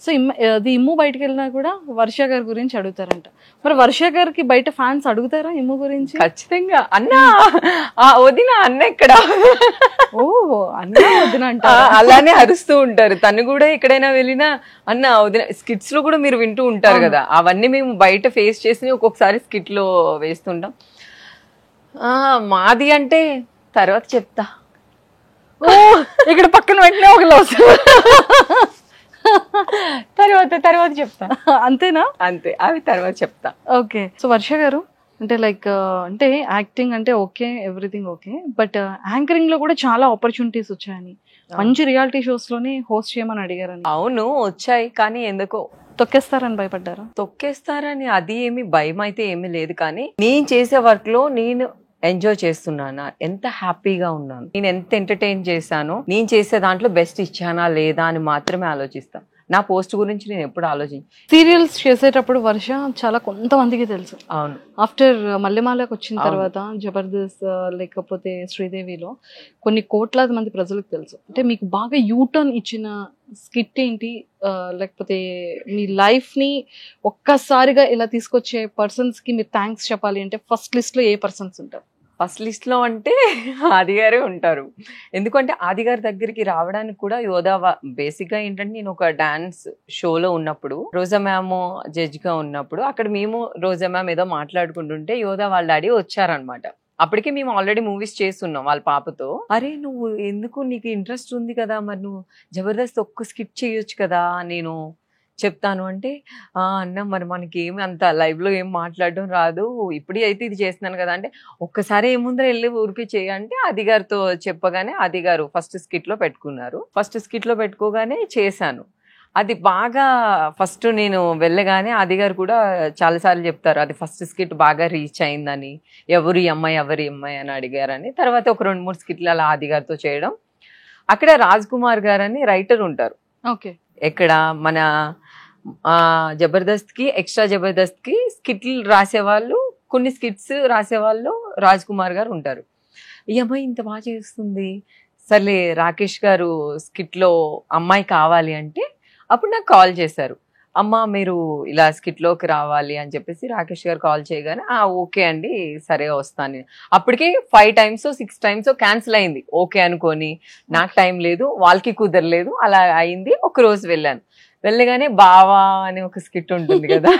సో అది ఇమ్ము బయటకు వెళ్ళినా కూడా వర్ష గారి గురించి అడుగుతారంట. మరి వర్ష గారికి బయట ఫ్యాన్స్ అడుగుతారా ఇమ్ము గురించి? ఖచ్చితంగా. అన్నా వదిన, అన్న ఎక్కడ, అన్నా వదిన అంట, అలానే అరుస్తూ ఉంటారు. తను కూడా ఎక్కడైనా వెళ్ళినా అన్న వదిన. స్కిట్స్ లో కూడా మీరు వింటూ ఉంటారు కదా, అవన్నీ మేము బయట ఫేస్ చేసి ఒక్కొక్కసారి స్కిట్ లో వేస్తుంటాం. మాది అంటే తర్వాత చెప్తా. ఇక్కడ పక్కన వెంటనే ఒక లవ్ తర్వాత చెప్తా. అంతేనా? అంతే, అవి తర్వాత చెప్తా. ఓకే. సో వర్ష గారు అంటే లైక్ అంటే యాక్టింగ్ అంటే okay, everything okay, but anchoring లో కూడా చాలా ఆపర్చునిటీస్ వచ్చాయని, మంచి రియాలిటీ షోస్ లోనే హోస్ట్ చేయమని అడిగారని. అవును వచ్చాయి, కానీ ఎందుకో తొక్కేస్తారని భయపడ్డారా? తొక్కేస్తారని అది ఏమి భయం అయితే ఏమీ లేదు, కానీ నేను చేసే వర్క్ లో నేను ఎంజాయ్ చేస్తున్నానా, ఎంత హ్యాపీగా ఉన్నాను, నేను ఎంత ఎంటర్టైన్ చేశానో, నేను చేసే దాంట్లో బెస్ట్ ఇచ్చానా లేదా అని మాత్రమే ఆలోచిస్తాను. నా పోస్ట్ గురించి నేను ఎప్పుడు సీరియల్స్ చేసేటప్పుడు వర్ష చాలా కొంతమందికి తెలుసు. అవును. ఆఫ్టర్ మల్లెమాలకు వచ్చిన తర్వాత జబర్దస్త్ లేకపోతే శ్రీదేవిలో కొన్ని కోట్లాది మంది ప్రజలకు తెలుసు. అంటే మీకు బాగా యూటర్న్ ఇచ్చిన స్కిట్ ఏంటి, లేకపోతే మీ లైఫ్ ని ఒక్కసారిగా ఇలా తీసుకొచ్చే పర్సన్స్ కి మీరు థ్యాంక్స్ చెప్పాలి అంటే ఫస్ట్ లిస్ట్ లో ఏ పర్సన్స్ ఉంటారు? ఫస్ట్ లిస్ట్ లో అంటే ఆదిగారే ఉంటారు. ఎందుకంటే ఆదిగారి దగ్గరికి రావడానికి కూడా యోధా బేసిక్ గా ఏంటంటే, నేను ఒక డాన్స్ షోలో ఉన్నప్పుడు రోజా మ్యామ్ జడ్జ్ గా ఉన్నప్పుడు అక్కడ మేము రోజా మ్యామ్ ఏదో మాట్లాడుకుంటుంటే యోధా వాళ్ళ డాడీ వచ్చారనమాట. అప్పటికే మేము ఆల్రెడీ మూవీస్ చేస్తున్నాం వాళ్ళ పాపతో. అరే నువ్వు ఎందుకు, నీకు ఇంట్రెస్ట్ ఉంది కదా, మరి నువ్వు జబర్దస్త్ ఒక్క స్కిట్ చేయొచ్చు కదా, నేను చెప్తాను అంటే, అన్న మరి మనకి ఏమి అంత లైవ్ లో ఏం మాట్లాడడం రాదు, ఇప్పుడే అయితే ఇది చేస్తున్నాను కదా అంటే, ఒక్కసారి ఏముందర వెళ్ళి ఊరికి చేయంటే ఆదిగారితో చెప్పగానే ఆదిగారు ఫస్ట్ స్కిట్ లో పెట్టుకున్నారు. ఫస్ట్ స్కిట్ లో పెట్టుకోగానే చేశాను. అది బాగా ఫస్ట్ నేను వెళ్ళగానే ఆదిగారు కూడా చాలాసార్లు చెప్తారు, అది ఫస్ట్ స్కిట్ బాగా రీచ్ అయిందని, ఎవరి అమ్మాయి అని అడిగారని. తర్వాత ఒక 2-3 స్కిట్లు అలా ఆదిగారితో చేయడం. అక్కడ రాజ్ కుమార్ గారు అని రైటర్ ఉంటారు. ఓకే. ఎక్కడ మన జబర్దస్త్ కి, ఎక్స్ట్రా జబర్దస్త్ కి స్కిట్లు రాసేవాళ్ళు, కొన్ని స్కిట్స్ రాసేవాళ్ళు రాజ్ కుమార్ గారు ఉంటారు. ఈ అమ్మాయి ఇంత బాగా చేస్తుంది, సర్లే రాకేష్ గారు స్కిట్ లో అమ్మాయి కావాలి అంటే అప్పుడు నాకు కాల్ చేశారు, అమ్మ మీరు ఇలా స్కిట్ లోకి రావాలి అని చెప్పేసి రాకేష్ గారు కాల్ చేయగానే ఓకే అండి సరే వస్తాను. అప్పటికే 5 times 6 times క్యాన్సిల్ అయింది. ఓకే అనుకొని, నాకు టైం లేదు, వాళ్ళకి కుదరలేదు, అలా అయింది. ఒక రోజు వెళ్ళాను. వెళ్ళగానే బావా అని ఒక స్కిట్ ఉంటుంది కదా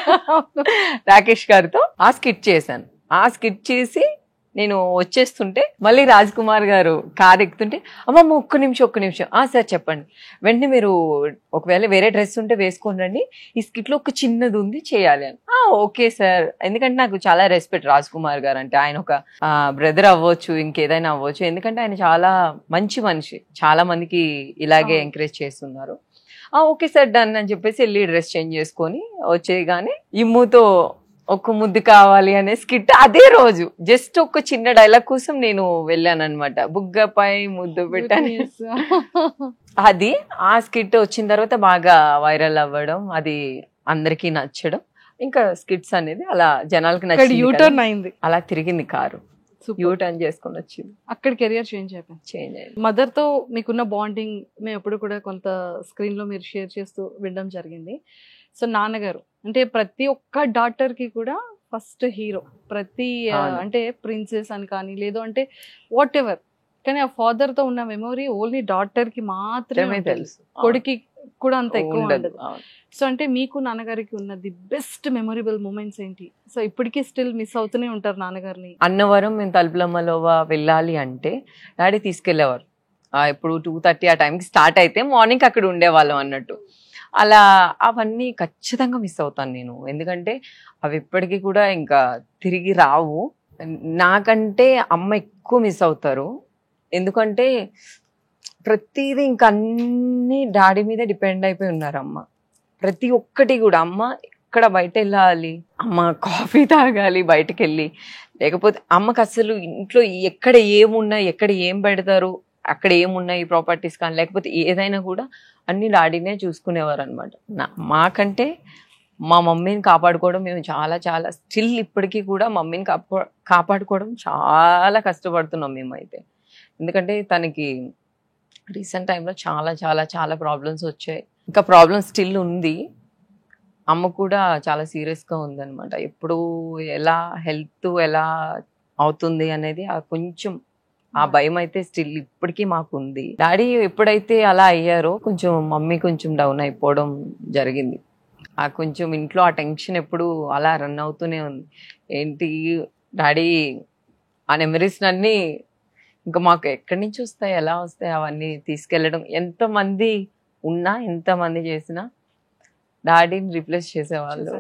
రాకేష్ గారితో, ఆ స్కిట్ చేశాను. ఆ స్కిట్ చేసి నేను వచ్చేస్తుంటే మళ్ళీ రాజ్ కుమార్ గారు కార్ ఎక్కుతుంటే, అమ్మమ్మ ఒక్క నిమిషం సార్ చెప్పండి, వెంటనే మీరు ఒకవేళ వేరే డ్రెస్ ఉంటే వేసుకొని రండి, ఈ స్కిట్లో ఒక చిన్నది ఉంది చేయాలి అని. ఓకే సార్, ఎందుకంటే నాకు చాలా రెస్పెక్ట్ రాజ్ కుమార్ గారు అంటే. ఆయన ఒక బ్రదర్ అవ్వచ్చు, ఇంకేదైనా అవ్వచ్చు, ఎందుకంటే ఆయన చాలా మంచి మనిషి, చాలా మందికి ఇలాగే ఎంకరేజ్ చేస్తున్నారు. ఓకే సార్ డన్ అని చెప్పేసి వెళ్ళి డ్రెస్ చేంజ్ చేసుకొని వచ్చేయగానే ఇమ్ముతో ఒక ముద్దు కావాలి అనే స్కిట్ అదే రోజు జస్ట్ ఒక చిన్న డైలాగ్ కోసం నేను వెళ్ళాను అనమాట. బుగ్గపై ముద్దు పెట్టాను. అది ఆ స్కిట్ వచ్చిన తర్వాత బాగా వైరల్ అవ్వడం, అది అందరికీ నచ్చడం, ఇంకా స్కిట్స్ అనేది అలా జనాలకి నచ్చింది. అలా తిరిగింది కారు, యూటర్న్ చేసుకొని వచ్చింది. అక్కడ కెరియర్ చేంజ్ అయింది. మదర్ తో మీకున్న బాండింగ్ మేము ఎప్పుడు కూడా కొంత స్క్రీన్ లో మీరు షేర్ చేస్తూ వినడం జరిగింది. సో నాన్నగారు అంటే ప్రతి ఒక్క డాటర్ కి కూడా ఫస్ట్ హీరో, ప్రతి అంటే ప్రిన్సెస్ అని కానీ లేదు అంటే వాట్ ఎవర్, కానీ ఆ ఫాదర్ తో ఉన్న మెమొరీ ఓన్లీ డాటర్ కి మాత్రమే తెలుసు, కొడుకి కూడా అంత ఎక్కువ ఉండదు. సో అంటే మీకు నాన్నగారికి ఉన్న ది బెస్ట్ మెమొరబుల్ మూమెంట్స్ ఏంటి? సో ఇప్పటికీ స్టిల్ మిస్ అవుతూనే ఉంటారు నాన్నగారిని. అన్నవరం మేము తలుపులమ్మలో వెళ్ళాలి అంటే డాడీ తీసుకెళ్లేవారు. ఇప్పుడు 2:30 ఆ టైంకి స్టార్ట్ అయితే మార్నింగ్ అక్కడ ఉండేవాళ్ళం అన్నట్టు. అలా అవన్నీ ఖచ్చితంగా మిస్ అవుతాను నేను, ఎందుకంటే అవి ఇప్పటికీ కూడా ఇంకా తిరిగి రావు. నాకంటే అమ్మ ఎక్కువ మిస్ అవుతారు, ఎందుకంటే ప్రతిదీ ఇంకా అన్ని డాడీ మీద డిపెండ్ అయిపోయి ఉన్నారు అమ్మ. ప్రతి ఒక్కటి కూడా అమ్మ ఎక్కడ బయట వెళ్ళాలి, అమ్మ కాఫీ తాగాలి బయటకు వెళ్ళి, లేకపోతే అమ్మకి అసలు ఇంట్లో ఎక్కడ ఏమున్నాయి, ఎక్కడ ఏం పెడతారు, అక్కడ ఏమున్నాయి ప్రాపర్టీస్ కానీ లేకపోతే ఏదైనా కూడా అన్ని డాడీనే చూసుకునేవారు అనమాట. మాకంటే మా మమ్మీని కాపాడుకోవడం మేము చాలా చాలా స్టిల్ ఇప్పటికీ కూడా మమ్మీని కాపాడుకోవడం చాలా కష్టపడుతున్నాం మేమైతే. ఎందుకంటే తనకి రీసెంట్ టైంలో చాలా చాలా చాలా ప్రాబ్లమ్స్ వచ్చాయి, ఇంకా ప్రాబ్లమ్ స్టిల్ ఉంది. అమ్మ కూడా చాలా సీరియస్గా ఉందన్నమాట. ఎప్పుడు ఎలా హెల్త్ ఎలా అవుతుంది అనేది కొంచెం ఆ భయం అయితే స్టిల్ ఇప్పటికీ మాకు ఉంది. డాడీ ఎప్పుడైతే అలా అయ్యారో కొంచెం మమ్మీ కొంచెం డౌన్ అయిపోవడం జరిగింది. కొంచెం ఇంట్లో ఆ టెన్షన్ ఎప్పుడు అలా రన్ అవుతూనే ఉంది. ఏంటి డాడీ ఆ మెమరీస్ అన్నీ ఇంకా మాకు ఎక్కడి నుంచి వస్తాయి, ఎలా వస్తాయి, అవన్నీ తీసుకెళ్ళడం. ఎంతమంది ఉన్నా ఎంతమంది చేసినా డాడీని రీప్లేస్ చేసేవాళ్ళు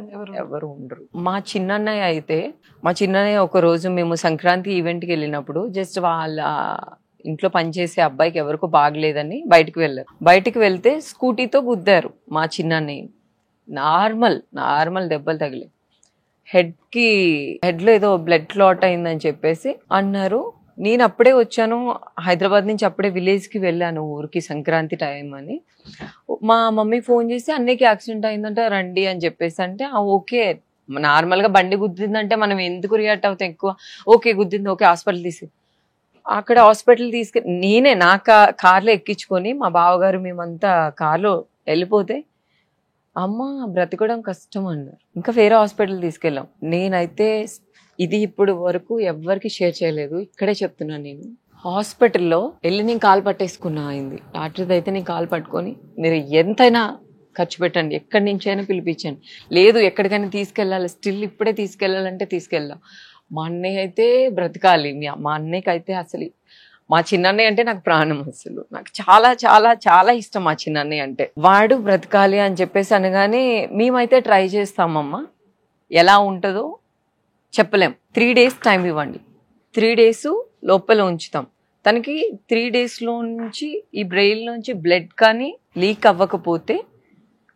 ఎవరు ఉండరు. మా చిన్నన్నయ్య అయితే, మా చిన్నన్నయ్య ఒక రోజు మేము సంక్రాంతి ఈవెంట్కి వెళ్ళినప్పుడు జస్ట్ వాళ్ళ ఇంట్లో పనిచేసే అబ్బాయికి ఎవరికో బాగలేదని బయటికి వెళ్తే స్కూటీతో గుద్దారు మా చిన్నన్నయ్య. నార్మల్ దెబ్బలు తగిలి హెడ్లో ఏదో బ్లడ్ క్లాట్ అయిందని చెప్పేసి అన్నారు. నేను అప్పుడే వచ్చాను హైదరాబాద్ నుంచి, అప్పుడే విలేజ్కి వెళ్ళాను ఊరికి సంక్రాంతి టైం అని. మా మమ్మీ ఫోన్ చేసి అన్నయ్యకి యాక్సిడెంట్ అయిందంటే రండి అని చెప్పేసి అంటే ఓకే, నార్మల్గా బండి గుద్దిందంటే మనం ఎందుకు రియాక్ట్ అవుతాం ఎక్కువ, ఓకే గుద్దింది ఓకే హాస్పిటల్ అక్కడ హాస్పిటల్ నేనే నా కార్లో ఎక్కించుకొని మా బావగారు మేమంతా కార్లో వెళ్ళిపోతే అమ్మ బ్రతకడం కష్టం అన్నారు. ఇంకా వేరే హాస్పిటల్ తీసుకెళ్ళాం. నేనైతే ఇది ఇప్పుడు వరకు ఎవ్వరికి షేర్ చేయలేదు, ఇక్కడే చెప్తున్నాను. నేను హాస్పిటల్లో వెళ్ళి నేను కాలు పట్టేసుకున్నా అయింది. డాక్టర్ది అయితే నేను కాలు పట్టుకొని మీరు ఎంతైనా ఖర్చు పెట్టండి, ఎక్కడి నుంచైనా పిలిపించండి, లేదు ఎక్కడికైనా తీసుకెళ్ళాలి, స్టిల్ ఇప్పుడే తీసుకెళ్ళాలంటే తీసుకెళ్దాం. మా అన్నయ్య అయితే బ్రతకాలి. మా అన్నయ్యకి అయితే అసలు మా చిన్నన్నయ్య అంటే నాకు ప్రాణం. అసలు నాకు చాలా చాలా చాలా ఇష్టం మా చిన్నన్నయ్య అంటే. వాడు బ్రతకాలి అని చెప్పేసి అనగానే మేమైతే ట్రై చేస్తామమ్మా, ఎలా ఉంటుందో చెప్పలేం. 3 days టైం ఇవ్వండి, 3 days లోపల ఉంచుతాం. తనకి 3 daysలో నుంచి ఈ బ్రెయిన్ నుంచి బ్లడ్ కానీ లీక్ అవ్వకపోతే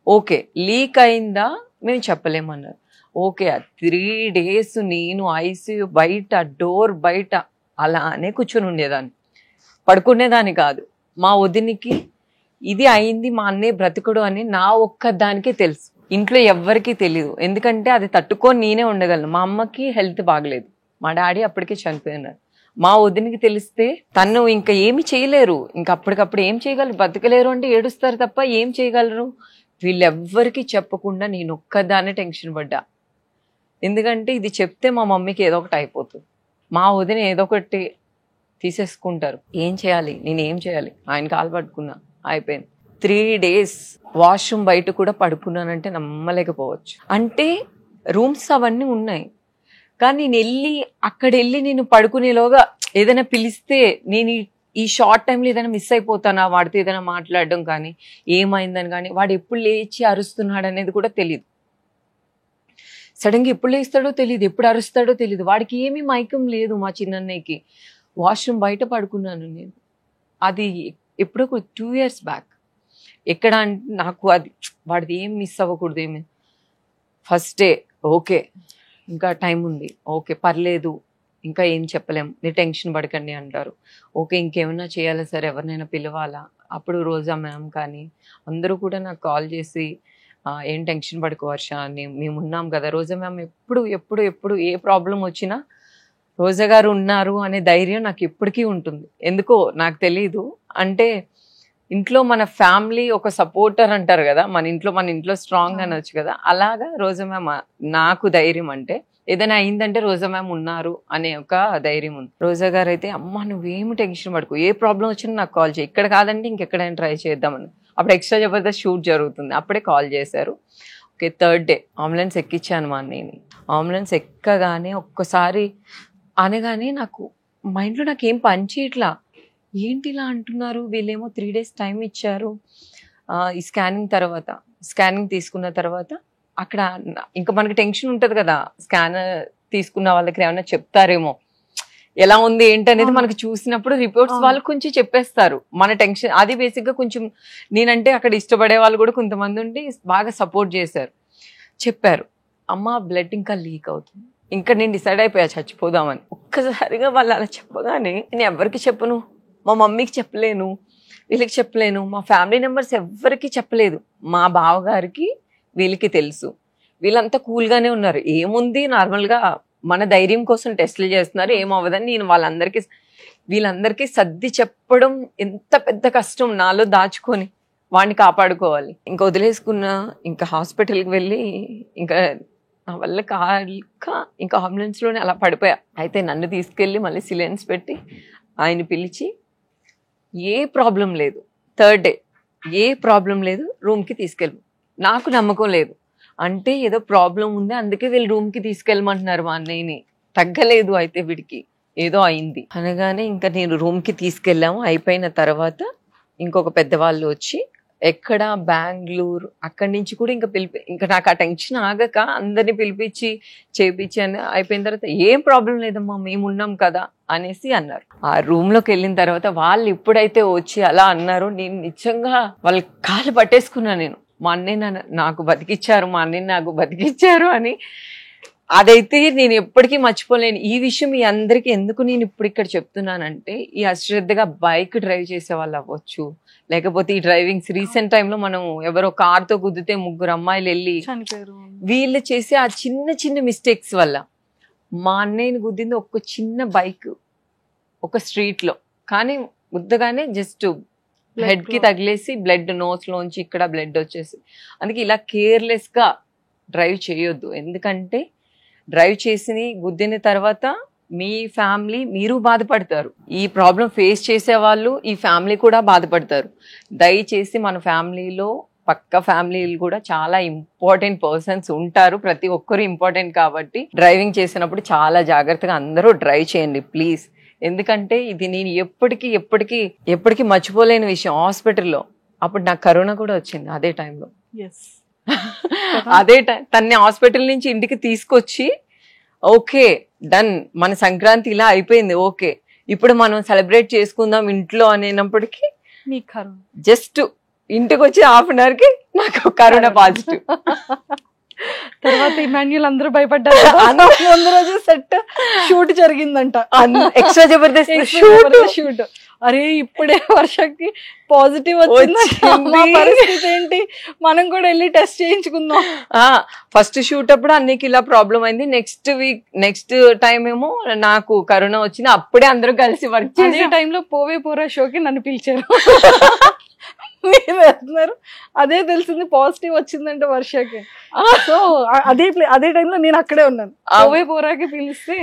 ఓకే, లీక్ అయిందా మేము చెప్పలేమన్నారు. ఓకే, 3 days నేను ఐసీయూ బయట డోర్ బయట అలానే కూర్చొని ఉండేదాన్ని, పడుకునేదాన్ని కాదు. మా వదినికి ఇది అయింది మా అన్నయ్య బ్రతుకుడు అని నా ఒక్కదానికే తెలుసు, ఇంట్లో ఎవ్వరికీ తెలియదు. ఎందుకంటే అది తట్టుకొని నేనే ఉండగలను. మా అమ్మకి హెల్త్ బాగలేదు, మా డాడీ అప్పటికే చనిపోయినారు. మా వదినికి తెలిస్తే తను ఇంకా ఏమి చేయలేరు, ఇంకా అప్పటికప్పుడు ఏం చేయగలరు, బతకలేరు అంటే ఏడుస్తారు తప్ప ఏం చేయగలరు. వీళ్ళెవ్వరికి చెప్పకుండా నేను ఒక్కదాన్నే టెన్షన్ పడ్డా. ఎందుకంటే ఇది చెప్తే మా మమ్మీకి ఏదో ఒకటి అయిపోతుంది, మా వదిన ఏదో ఒకటి తీసేసుకుంటారు. ఏం చేయాలి, నేను ఏం చేయాలి, ఆయన కాలు పట్టుకున్నా అయిపోయింది. 3 days వాష్రూమ్ బయట కూడా పడుకున్నానంటే నమ్మలేకపోవచ్చు. అంటే రూమ్స్ అవన్నీ ఉన్నాయి, కానీ నేను అక్కడ వెళ్ళి నేను పడుకునేలోగా ఏదైనా పిలిస్తే నేను ఈ షార్ట్ టైంలో ఏదైనా మిస్ అయిపోతానా, వాడితో ఏదైనా మాట్లాడడం కానీ ఏమైందని కానీ, వాడు ఎప్పుడు లేచి అరుస్తున్నాడు అనేది కూడా తెలియదు. సడన్గా ఎప్పుడు లేస్తాడో తెలియదు, ఎప్పుడు అరుస్తాడో తెలియదు. వాడికి ఏమీ మైకం లేదు మా చిన్నన్నయ్యకి. వాష్రూమ్ బయట పడుకున్నాను నేను. అది ఎప్పుడో 2 years బ్యాక్. ఎక్కడ అంటే నాకు అది వాడిది ఏం మిస్ అవ్వకూడదు. ఏమి ఫస్ట్ డే ఓకే, ఇంకా టైం ఉంది, ఓకే పర్లేదు, ఇంకా ఏం చెప్పలేం, మీరు టెన్షన్ పడకండి అంటారు. ఓకే ఇంకేమైనా చేయాలా సార్, ఎవరినైనా పిలవాలా? అప్పుడు రోజా మ్యామ్ కానీ అందరూ కూడా నాకు కాల్ చేసి ఏం టెన్షన్ పడుకో వర్ష, మేము ఉన్నాం కదా. రోజా మ్యామ్ ఎప్పుడు ఎప్పుడు ఎప్పుడు ఏ ప్రాబ్లం వచ్చినా రోజా గారు ఉన్నారు అనే ధైర్యం నాకు ఇప్పటికీ ఉంటుంది. ఎందుకో నాకు తెలీదు. అంటే ఇంట్లో మన ఫ్యామిలీ ఒక సపోర్టర్ అంటారు కదా, మన ఇంట్లో స్ట్రాంగ్ అనొచ్చు కదా, అలాగా రోజా మ్యామ్ నాకు ధైర్యం. అంటే ఏదైనా అయిందంటే రోజా మ్యామ్ ఉన్నారు అనే ఒక ధైర్యం ఉంది. రోజా గారు అయితే అమ్మ నువ్వేమి టెన్షన్ పడుకో, ఏ ప్రాబ్లం వచ్చినా నాకు కాల్ చేయి, ఇక్కడ కాదంటే ఇంకెక్కడైనా ట్రై చేద్దామని. అప్పుడు ఎక్స్ట్రా జబర్దస్త్ షూట్ జరుగుతుంది, అప్పుడే కాల్ చేశారు. ఓకే 3rd day అంబులెన్స్ ఎక్కించాను మా అన్నయ్యని. అంబులెన్స్ ఎక్కగానే ఒక్కసారి అనగానే నాకు మైండ్లో నాకు ఏం పని చేయట్లా, ఏంటి ఇలా అంటున్నారు వీళ్ళేమో 3 days టైం ఇచ్చారు. ఈ స్కానింగ్ తీసుకున్న తర్వాత అక్కడ ఇంకా మనకి టెన్షన్ ఉంటుంది కదా, స్కానర్ తీసుకున్న వాళ్ళకి ఏమైనా చెప్తారేమో ఎలా ఉంది ఏంటనేది మనకి చూసినప్పుడు రిపోర్ట్స్ వాళ్ళు కొంచెం చెప్పేస్తారు. మన టెన్షన్ అది బేసిక్గా కొంచెం నేనంటే అక్కడ ఇష్టపడే వాళ్ళు కూడా కొంతమంది ఉండి బాగా సపోర్ట్ చేశారు. చెప్పారు అమ్మ బ్లడ్ ఇంకా లీక్ అవుతుంది, ఇంకా నేను డిసైడ్ అయిపోయా చచ్చిపోదామని. ఒక్కసారిగా వాళ్ళు అలా చెప్పగానే నేను ఎవరికి చెప్పను, మా మమ్మీకి చెప్పలేను, వీళ్ళకి చెప్పలేను, మా ఫ్యామిలీ మెంబర్స్ ఎవ్వరికి చెప్పలేదు. మా బావగారికి వీళ్ళకి తెలుసు, వీళ్ళంతా కూల్గానే ఉన్నారు. ఏముంది నార్మల్గా మన ధైర్యం కోసం టెస్టులు చేస్తున్నారు, ఏమవ్వదని నేను వీళ్ళందరికీ సర్ది చెప్పడం ఎంత పెద్ద కష్టం, నాలో దాచుకొని వాడిని కాపాడుకోవాలి. ఇంకా వదిలేసుకున్నా, ఇంకా హాస్పిటల్కి వెళ్ళి ఇంకా నా వల్ల కాక ఇంకా అంబులెన్స్లోనే అలా పడిపోయా. అయితే నన్ను తీసుకెళ్ళి మళ్ళీ సిలెన్స్ పెట్టి ఆయన పిలిచి ఏ ప్రాబ్లం లేదు, 3rd day ఏ ప్రాబ్లం లేదు, రూమ్కి తీసుకెళ్ళి. నాకు నమ్మకం లేదు, అంటే ఏదో ప్రాబ్లం ఉంది అందుకే వీళ్ళు రూమ్కి తీసుకెళ్ళమంటున్నారు మా అన్నయ్యని, తగ్గలేదు అయితే వీడికి ఏదో అయింది అనగానే ఇంకా నేను రూమ్కి తీసుకెళ్ళాము. అయిపోయిన తర్వాత ఇంకొక పెద్దవాళ్ళు వచ్చి ఎక్కడ బెంగళూరు అక్కడి నుంచి కూడా ఇంకా నాకు ఆ టెన్షన్ ఆగక అందరినీ పిలిపించి చేపించి అని అయిపోయిన తర్వాత ఏం ప్రాబ్లం లేదమ్మా మేము ఉన్నాం కదా అనేసి అన్నారు. ఆ రూమ్లోకి వెళ్ళిన తర్వాత వాళ్ళు ఎప్పుడైతే వచ్చి అలా అన్నారో నేను నిజంగా వాళ్ళ కాళ్ళు పట్టేసుకున్నా. నేను మా అన్నయ్య నాకు బతికిచ్చారు, మా అన్నయ్య నాకు బతికిచ్చారు అని అదైతే నేను ఎప్పటికీ మర్చిపోలేను. ఈ విషయం మీ అందరికి ఎందుకు నేను ఇప్పుడు ఇక్కడ చెప్తున్నానంటే, ఈ అశ్రద్ధగా బైక్ డ్రైవ్ చేసే వాళ్ళు అవ్వచ్చు, లేకపోతే ఈ డ్రైవింగ్స్ రీసెంట్ టైంలో మనం ఎవరో కార్ తో గుద్దితే 3 అమ్మాయిలు వెళ్ళి చనిపోయారు. వీళ్ళు చేసే ఆ చిన్న చిన్న మిస్టేక్స్ వల్ల, మా అన్నయ్యని గుద్దింది ఒక చిన్న బైక్ ఒక స్ట్రీట్ లో, కానీ గుద్దగానే జస్ట్ హెడ్ కి తగిలేసి బ్లడ్ నోస్ లోంచి ఇక్కడ బ్లడ్ వచ్చేసి. అందుకే ఇలా కేర్లెస్ గా డ్రైవ్ చేయొద్దు. ఎందుకంటే డ్రైవ్ చేసి గుద్దిన తర్వాత మీ ఫ్యామిలీ మీరు బాధపడతారు, ఈ ప్రాబ్లం ఫేస్ చేసే వాళ్ళు ఈ ఫ్యామిలీ కూడా బాధపడతారు. దయచేసి మన ఫ్యామిలీలో పక్క ఫ్యామిలీలు కూడా చాలా ఇంపార్టెంట్ పర్సన్స్ ఉంటారు, ప్రతి ఒక్కరు ఇంపార్టెంట్. కాబట్టి డ్రైవింగ్ చేసినప్పుడు చాలా జాగ్రత్తగా అందరూ డ్రైవ్ చేయండి ప్లీజ్. ఎందుకంటే ఇది నేను ఎప్పటికీ మర్చిపోలేని విషయం. హాస్పిటల్లో అప్పుడు నాకు కరోనా కూడా వచ్చింది అదే టైంలో. అదే టైం తన్ని హాస్పిటల్ నుంచి ఇంటికి తీసుకొచ్చి ఓకే డన్, మన సంక్రాంతి ఇలా అయిపోయింది, ఓకే ఇప్పుడు మనం సెలబ్రేట్ చేసుకుందాం ఇంట్లో అనేటప్పటికీ జస్ట్ ఇంటికి వచ్చి హాఫ్ అన్ అవర్ కి నాకు కరోనా పాజిటివ్. తర్వాత ఇమాన్యుల్ అందరూ భయపడ్డారు. ముందు రోజు సెట్ షూట్ జరిగిందంట, ఎక్స్ట్రా జబర్దస్త్ షూట్. అరే ఇప్పుడే వర్షకి పాజిటివ్ వచ్చింది, పరిస్థితి ఏంటి, మనం కూడా వెళ్ళి టెస్ట్ చేయించుకుందాం. ఫస్ట్ షూట్ అప్పుడు అన్నికి ఇలా ప్రాబ్లం అయింది. నెక్స్ట్ టైం ఏమో నాకు కరోనా వచ్చింది. అప్పుడే అందరూ కలిసి వర్క్ చేసే టైంలో పోవే పోరా షోకి నన్ను పిలిచారు. మీరు వెళ్తున్నారు, అదే తెలిసింది పాజిటివ్ వచ్చిందంటే వర్షకి. సో అదే టైంలో నేను అక్కడే ఉన్నాను. పోవే పోరాకి పిలిస్తే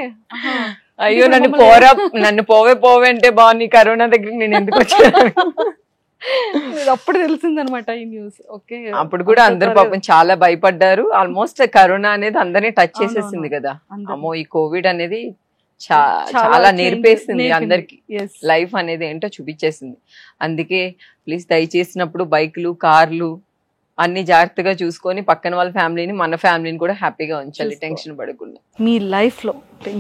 అయ్యో నన్ను పోవే అంటే బాగుంది, కరోనా దగ్గరికి నేను ఎందుకు వచ్చాను అప్పుడు తెలిసిందనమాట ఈ న్యూస్. ఓకే, అప్పుడు కూడా అందరు పాపం చాలా భయపడ్డారు. ఆల్మోస్ట్ కరోనా అనేది అందరినీ టచ్ చేసేసింది కదా. అమ్మో ఈ కోవిడ్ అనేది చాలా నేర్పేసింది అందరికి, లైఫ్ అనేది ఏంటో చూపించేసింది. అందుకే ప్లీజ్ దయచేసినప్పుడు బైక్లు కార్లు అన్ని జాగ్రత్తగా చూసుకొని పక్కన వాళ్ళ ఫ్యామిలీని మన ఫ్యామిలీని కూడా హ్యాపీగా ఉంచాలి, టెన్షన్ పడకుండా. మీ లైఫ్ లో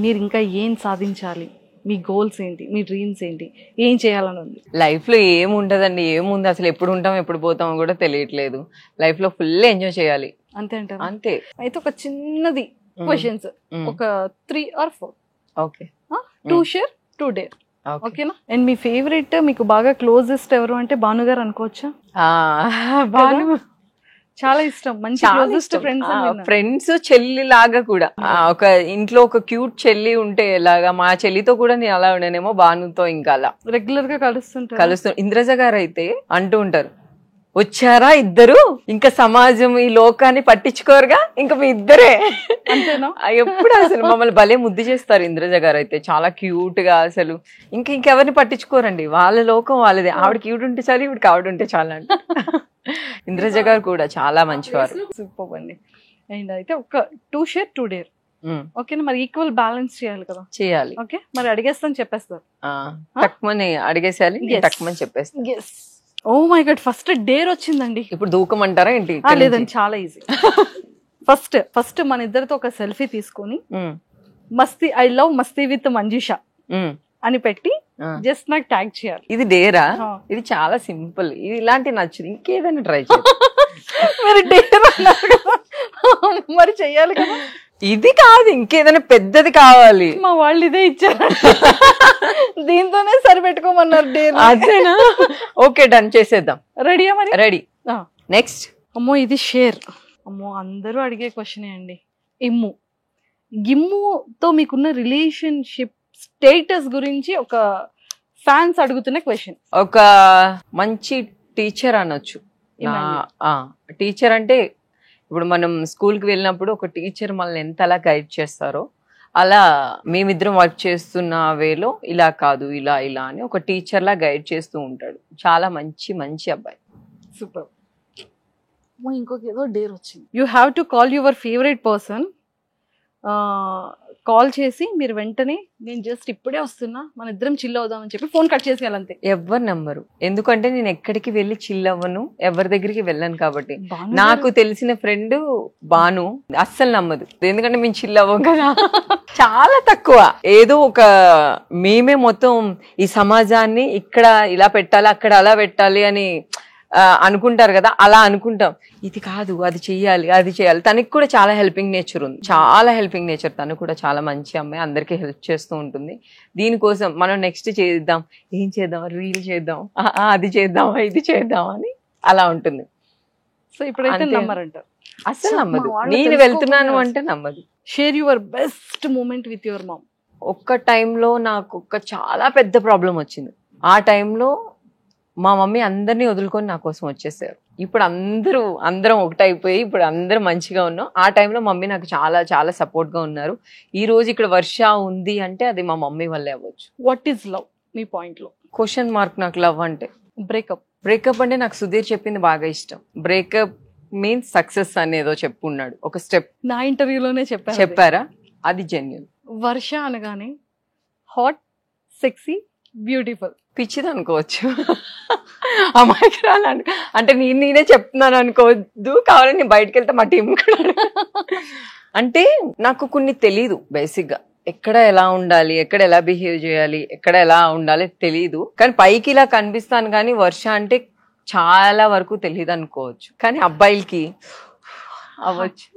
మీరు ఇంకా ఏం సాధించాలి, మీ గోల్స్ ఏంటి, మీ డ్రీమ్స్ ఏంటి, ఏం చేయాలని ఉంది? లైఫ్ లో ఏముంటదండి, ఏముంది అసలు, ఎప్పుడు ఉంటాం ఎప్పుడు పోతామో కూడా తెలియట్లేదు. లైఫ్ లో ఫుల్ ఎంజాయ్ చేయాలి అంతే అంటారు. అంతే. అయితే ఒక చిన్నది క్వశ్చన్స్, ఒక 3 or 4. Okay, 2 share 2 dare. ఓకేనా? అండ్ మీ ఫేవరెట్, మీకు బాగా క్లోజెస్ట్ ఎవరు అంటే భాను గారు అనుకోవచ్చా? భాను చాలా ఇష్టం, మంచి క్లోజెస్ట్ ఫ్రెండ్స్, చెల్లి లాగా కూడా. ఒక ఇంట్లో ఒక క్యూట్ చెల్లి ఉంటే ఎలాగా, మా చెల్లితో కూడా నేను అలా ఉండనేమో, భానుతో ఇంకా అలా రెగ్యులర్ గా కలుస్తూ. ఇంద్రజ గారు అయితే అంటూ ఉంటారు, వచ్చారా ఇద్దరు, ఇంకా సమాజం ఈ లోకాన్ని పట్టించుకోరుగా, ఇంకా మీ ఇద్దరే. ఎప్పుడు అసలు మమ్మల్ని భలే ముద్దు చేస్తారు ఇంద్రజ గారు అయితే, చాలా క్యూట్ గా. అసలు ఇంకెవరిని పట్టించుకోరండి, వాళ్ళ లోకం వాళ్ళదే. ఆవిడ క్యూట్ ఉంటే చాలు, ఇవిడికి ఆవిడ ఉంటే చాలా అంట. ఇంద్రజ గారు కూడా చాలా మంచివారు. సూపర్ అండి. అండ్ అయితే ఒక 2 share 2 dare. ఓకేనా? మరి ఈక్వల్ బ్యాలెన్స్ చేయాలి కదా. చేయాలి. ఓకే, మరి అడిగేస్తాను చెప్పేస్తారు. తక్కువని అడిగేసేయాలి, తక్కువని చెప్పేస్తాను. Oh my God, first dare వచ్చిందండి. ఇప్పుడు దూకమంటారా ఏంటి? లేదండి, చాలా ఈజీ. ఫస్ట్ మన ఇద్దరితో ఒక సెల్ఫీ తీసుకొని మస్తీ, I love Masti with Manjusha అని పెట్టి జస్ట్ నాకు ట్యాగ్ చేయాలి. ఇది డేరా? ఇది చాలా సింపుల్. ఇది ఇలాంటి నచ్చింది, ఇంకేదైనా ట్రై చేయాలి. మరి డేర్ మరి చెయ్యాలి కదా. ఇది కాదు, ఇంకేదైనా పెద్దది కావాలి. మా వాళ్ళు ఇదే ఇచ్చారు, దీంతోనే సరిపెట్టుకోమన్నారు డేర్. అదేనా? ఓకే, డన్, చేసేద్దాం. రెడీయా? మరి రెడీ. నెక్స్ట్. అమ్మో ఇది షేర్. అమ్మో అందరూ అడిగే క్వశ్చనే అండి. గిమ్ముతో మీకున్న రిలేషన్షిప్ స్టేటస్ గురించి ఒక ఫ్యాన్స్ అడుగుతున్న క్వశ్చన్. ఒక మంచి టీచర్ అనొచ్చు. టీచర్ అంటే ఇప్పుడు మనం స్కూల్కి వెళ్ళినప్పుడు ఒక టీచర్ మనల్ని ఎంత అలా గైడ్ చేస్తారో, అలా మేమిద్దరం వర్క్ చేస్తున్న వేలో ఇలా కాదు ఇలా ఇలా అని ఒక టీచర్ లా గైడ్ చేస్తూ ఉంటాడు. చాలా మంచి అబ్బాయి. సూపర్. ఇంకొక ఏదో డేర్ వచ్చింది. You have to call your favourite person. Call చేసి మీరు వెంటనే నేను జస్ట్ ఇప్పుడే వస్తున్నా, మన ఇద్దరం చిల్ అవుదామని చెప్పి ఫోన్ కట్ చేసేయాలి అంతే. ఎవరు నమ్మరు, ఎందుకంటే నేను ఎక్కడికి వెళ్ళి చిల్ అవ్వను, ఎవరి దగ్గరికి వెళ్ళను. కాబట్టి నాకు తెలిసిన ఫ్రెండ్ భాను అస్సలు నమ్మదు, ఎందుకంటే మేము చిల్ అవ్వం కదా. చాలా తక్కువ. ఏదో ఒక మేమే మొత్తం ఈ సమాజాన్ని ఇక్కడ ఇలా పెట్టాలి, అక్కడ అలా పెట్టాలి అని అనుకుంటారు కదా, అలా అనుకుంటాం. ఇది కాదు, అది చెయ్యాలి, అది చేయాలి. తనకి కూడా చాలా హెల్పింగ్ నేచర్ ఉంది, చాలా హెల్పింగ్ నేచర్. తను కూడా చాలా మంచి అమ్మాయి, అందరికీ హెల్ప్ చేస్తూ ఉంటుంది. దీనికోసం మనం నెక్స్ట్ చేద్దాం, ఏం చేద్దాం, రీల్ చేద్దాం, అది చేద్దామా, ఇది చేద్దామా అని అలా ఉంటుంది. సో ఇప్పుడైతే అంతే. నమ్మరంటారు. అసలు నమ్మదు. మా వాళ్ళు నేను వెళ్తున్నాను తెలుసుకోకుండా అంటే నమ్మదు. Share your best moment with your mom. ఒక్క టైంలో నాకు చాలా పెద్ద ప్రాబ్లం వచ్చింది. ఆ టైంలో మా మమ్మీ అందరినీ వదులుకొని నా కోసం వచ్చేసారు. ఇప్పుడు అందరం ఒకటైపోయి ఇప్పుడు అందరం మంచిగా ఉన్నాం. ఆ టైంలో మమ్మీ నాకు చాలా చాలా సపోర్ట్ గా ఉన్నారు. ఈ రోజు ఇక్కడ వర్ష ఉంది అంటే అది మా మమ్మీ వల్లే అవ్వచ్చు. What is love me point లో? క్వశ్చన్ మార్క్ నాకు లవ్ అంటే. బ్రేకప్ అంటే నాకు సుధీర్ చెప్పింది బాగా ఇష్టం. బ్రేకప్ మీన్స్ సక్సెస్ అనేదో చెప్పున్నాడు, ఒక స్టెప్ నా ఇంటర్వ్యూలోనే చెప్పారా, అది జెన్యూన్. వర్ష అనగానే హాట్, సెక్సీ, బ్యూటిఫుల్. పిచ్చిది అనుకోవచ్చు, అమాయకురాలు అంటే నేనే చెప్తున్నాను అనుకోవద్దు. కావాలని నేను బయటకు వెళ్తే మా టీం అంటే నాకు కొన్ని తెలీదు బేసిక్ గా. ఎక్కడ ఎలా ఉండాలి, ఎక్కడ ఎలా బిహేవ్ చేయాలి, ఎక్కడ ఎలా ఉండాలి తెలీదు. కానీ పైకి ఇలా కనిపిస్తాను, కానీ వర్ష అంటే చాలా వరకు తెలియదు అనుకోవచ్చు. కానీ అబ్బాయిలకి అవ్వచ్చు.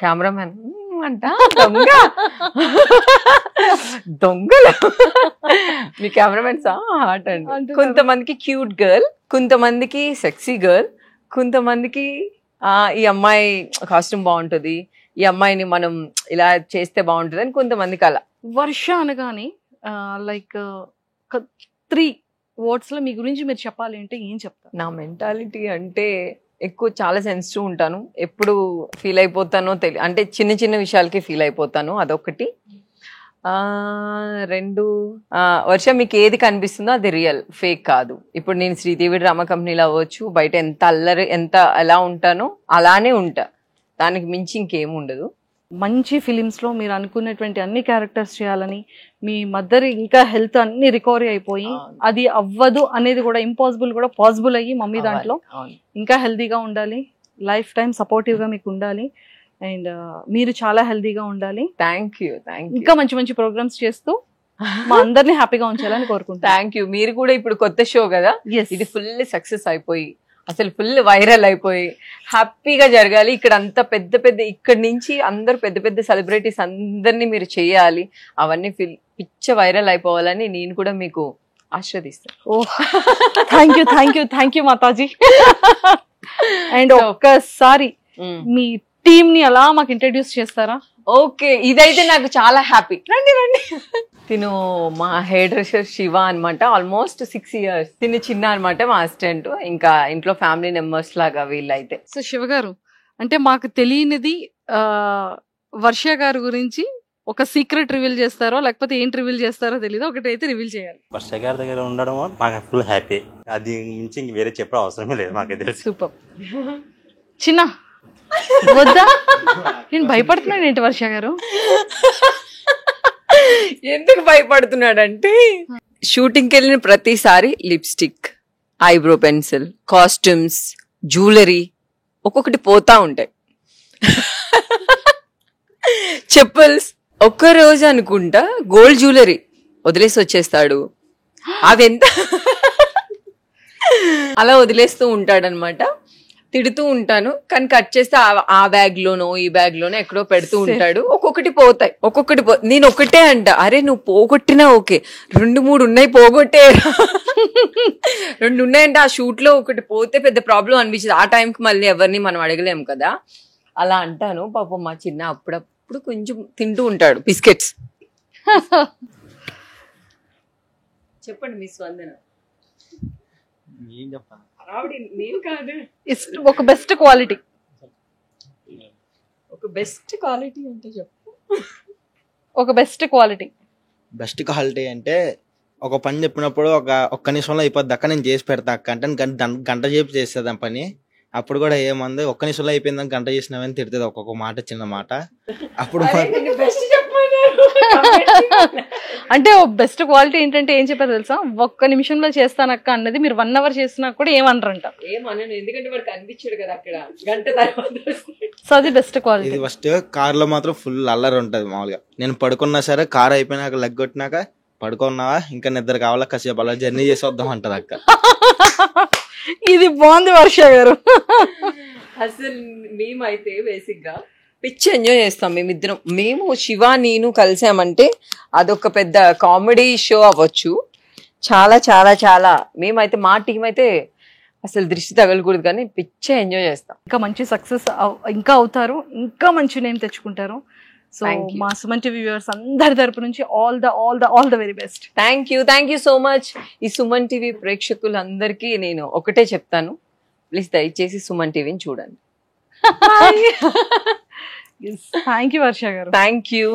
కెమెరామెన్ అంట దొంగలు మీ కెమెరామెన్స్ హార్ట్ అండి. కొంతమందికి క్యూట్ గర్ల్, కొంతమందికి సెక్సీ గర్ల్, కొంతమందికి ఈ అమ్మాయి కాస్ట్యూమ్ బాగుంటుంది, ఈ అమ్మాయిని మనం ఇలా చేస్తే బాగుంటుంది అని కొంతమందికి అలా. వర్ష అనగానే లైక్ 3 words లో మీ గురించి మీరు చెప్పాలి అంటే ఏం చెప్తారు? నా మెంటాలిటీ అంటే ఎక్కువ చాలా సెన్సిటివ్ ఉంటాను. ఎప్పుడు ఫీల్ అయిపోతానో అంటే చిన్న చిన్న విషయాలకి ఫీల్ అయిపోతాను, అదొకటి. 2 వర్ష మీకు ఏది కనిపిస్తుందో అది రియల్, ఫేక్ కాదు. ఇప్పుడు నేను శ్రీదేవి డ్రామా కంపెనీలో అవ్వచ్చు, బయట ఎంత అల్లరి ఎంత ఎలా ఉంటానో అలానే ఉంటా, దానికి మించి ఇంకేం ఉండదు. మంచి ఫిలిమ్స్ లో మీరు అనుకున్నటువంటి అన్ని క్యారెక్టర్స్ చేయాలని, మీ మదర్ ఇంకా హెల్త్ అన్ని రికవరీ అయిపోయి అది అవ్వదు అనేది కూడా ఇంపాసిబుల్ కూడా పాసిబుల్ అయ్యి మమ్మీ దాంట్లో ఇంకా హెల్తీగా ఉండాలి, లైఫ్ టైం సపోర్టివ్ గా మీకు ఉండాలి, అండ్ మీరు చాలా హెల్తీగా ఉండాలి. Thank you. ఇంకా మంచి మంచి ప్రోగ్రామ్స్ చేస్తూ మా అందరినీ హ్యాపీగా ఉంచాలని కోరుకుంటాను. Thank you. మీరు కూడా ఇప్పుడు కొత్త షో కదా, ఇది ఫుల్ సక్సెస్ అయిపోయి అసలు ఫుల్ వైరల్ అయిపోయి హ్యాపీగా జరగాలి. ఇక్కడ అంత పెద్ద ఇక్కడ నుంచి అందరు పెద్ద సెలబ్రిటీస్ అందరినీ మీరు చేయాలి, అవన్నీ పిచ్చ వైరల్ అయిపోవాలని నేను కూడా మీకు ఆశీర్వదిస్తాను. ఓహ్ థ్యాంక్ యూ మాతాజీ. అండ్ ఒక్కసారి మీ టీమ్ ని అలా మాకు ఇంట్రడ్యూస్ చేస్తారా? ఓకే, ఇదైతే నాకు చాలా హ్యాపీ. రండి. తిను మా హెయిర్ డ్రెస్సర్ శివ అనమాట, ఆల్మోస్ట్ 6 years. తిను చిన్న అనమాట, మా అసిస్టెంట్. ఇంకా ఇంట్లో ఫ్యామిలీ మెంబర్స్ లాగా వీళ్ళైతే. సో శివ గారు, అంటే మాకు తెలియనిది వర్ష గారి గురించి ఒక సీక్రెట్ రివీల్ చేస్తారో లేకపోతే ఏంటి రివీల్ చేస్తారో తెలియదు, ఒకటైతే రివీల్ చేయాలి. వర్ష గారి దగ్గర ఉండడం మాకు ఫుల్ హ్యాపీ, అది మించి ఇంక వేరే చెప్పడం అవసరమే లేదు మాకు తెలుసు. సూపర్. చిన్న వద్దా, నేను భయపడుతున్నాను ఏంటి వర్ష గారు? ఎందుకు భయపడుతున్నాడంటే షూటింగ్కి వెళ్ళిన ప్రతిసారి lipstick, eyebrow pencil, costumes, jewellery ఒక్కొక్కటి పోతా ఉంటాయి. చెప్పుల్స్ ఒక్క రోజు అనుకుంటా గోల్డ్ జ్యువెలరీ వదిలేసి వచ్చేస్తాడు. అవెంత అలా వదిలేస్తూ ఉంటాడనమాట. తిడుతూ ఉంటాను, కానీ కట్ చేస్తే ఆ బ్యాగ్ లోనో ఈ బ్యాగ్ లోనో ఎక్కడో పెడుతూ ఉంటాడు. ఒక్కొక్కటి పోతాయి, నేను ఒకటే అంట, అరే నువ్వు పోగొట్టినా ఓకే, 2-3 ఉన్నాయి పోగొట్టే. 2 ఉన్నాయంటే ఆ షూట్ లో ఒకటి పోతే పెద్ద ప్రాబ్లం అనిపించింది. ఆ టైంకి మళ్ళీ ఎవరిని మనం అడగలేము కదా, అలా అంటాను. పాపం మా చిన్న అప్పుడప్పుడు కొంచెం తింటూ ఉంటాడు బిస్కెట్స్. చెప్పండి మీ స్పందన. ఏం చెప్పాలి, ఒక బెస్ట్ క్వాలిటీ అంటే చెప్పు. ఒక బెస్ట్ క్వాలిటీ అంటే ఒక పని చెప్పినప్పుడు ఒక్క నిమిషంలో అయిపోద్ది అక్క, నేను చేసి పెడతా అక్క అంటే గంట చేసి చేస్తుంది ఆ పని. అప్పుడు కూడా ఏమంది, ఒక్క నిమిషంలో అయిపోయిందని గంట చేసినావని తిడుతుంది ఒక్కొక్క మాట, చిన్న మాట. అప్పుడు అంటే బెస్ట్ క్వాలిటీ ఏంటంటే ఏం చెప్పారు తెలుసా, 1 నిమిషంలో చేస్తానక్క అన్నది మీరు 1 hour చేసినా కూడా ఏమనరంట. ఎందుకంటే వాడు కనిపించాడు కదా అక్కడ గంట తర్వాత. సో అది బెస్ట్ క్వాలిటీ. ఇది ఫస్ట్ కార్ లో మాత్రం ఫుల్ అల్లరి ఉంటది మామూలుగా. నేను పడుకున్నా సరే కార్ అయిపోయినాక లెగ్గొట్టినాక, పడుకున్నావా ఇంకా నిద్ర కావాలా, కాసేపు అలా జర్నీ చేసి వద్దాం అంటది అక్క. ఇది బాగుంది వర్ష గారు. అసలు మేమైతే బేసిక్ గా పిచ్చి ఎంజాయ్ చేస్తాం మేమిద్దరం. మేము శివ నేను కలిసామంటే అదొక పెద్ద కామెడీ షో అవ్వచ్చు. చాలా చాలా చాలా మేమైతే మా టీం అయితే అసలు దృష్టి తగలకూడదు కానీ పిచ్చే ఎంజాయ్ చేస్తాం. ఇంకా మంచి సక్సెస్ ఇంకా అవుతారు, ఇంకా మంచి నేమ్ తెచ్చుకుంటారు. So Thank you. మా సుమన్ టీవీ వ్యూవర్స్ అందరి తరపు నుంచి all the very best. Thank you so much. ఈ సుమన్ టీవీ ప్రేక్షకులందరికీ నేను ఒకటే చెప్తాను, ప్లీజ్ దయచేసి సుమన్ టీవీని చూడండి. థ్యాంక్ యూ వర్ష గారు. Thank you.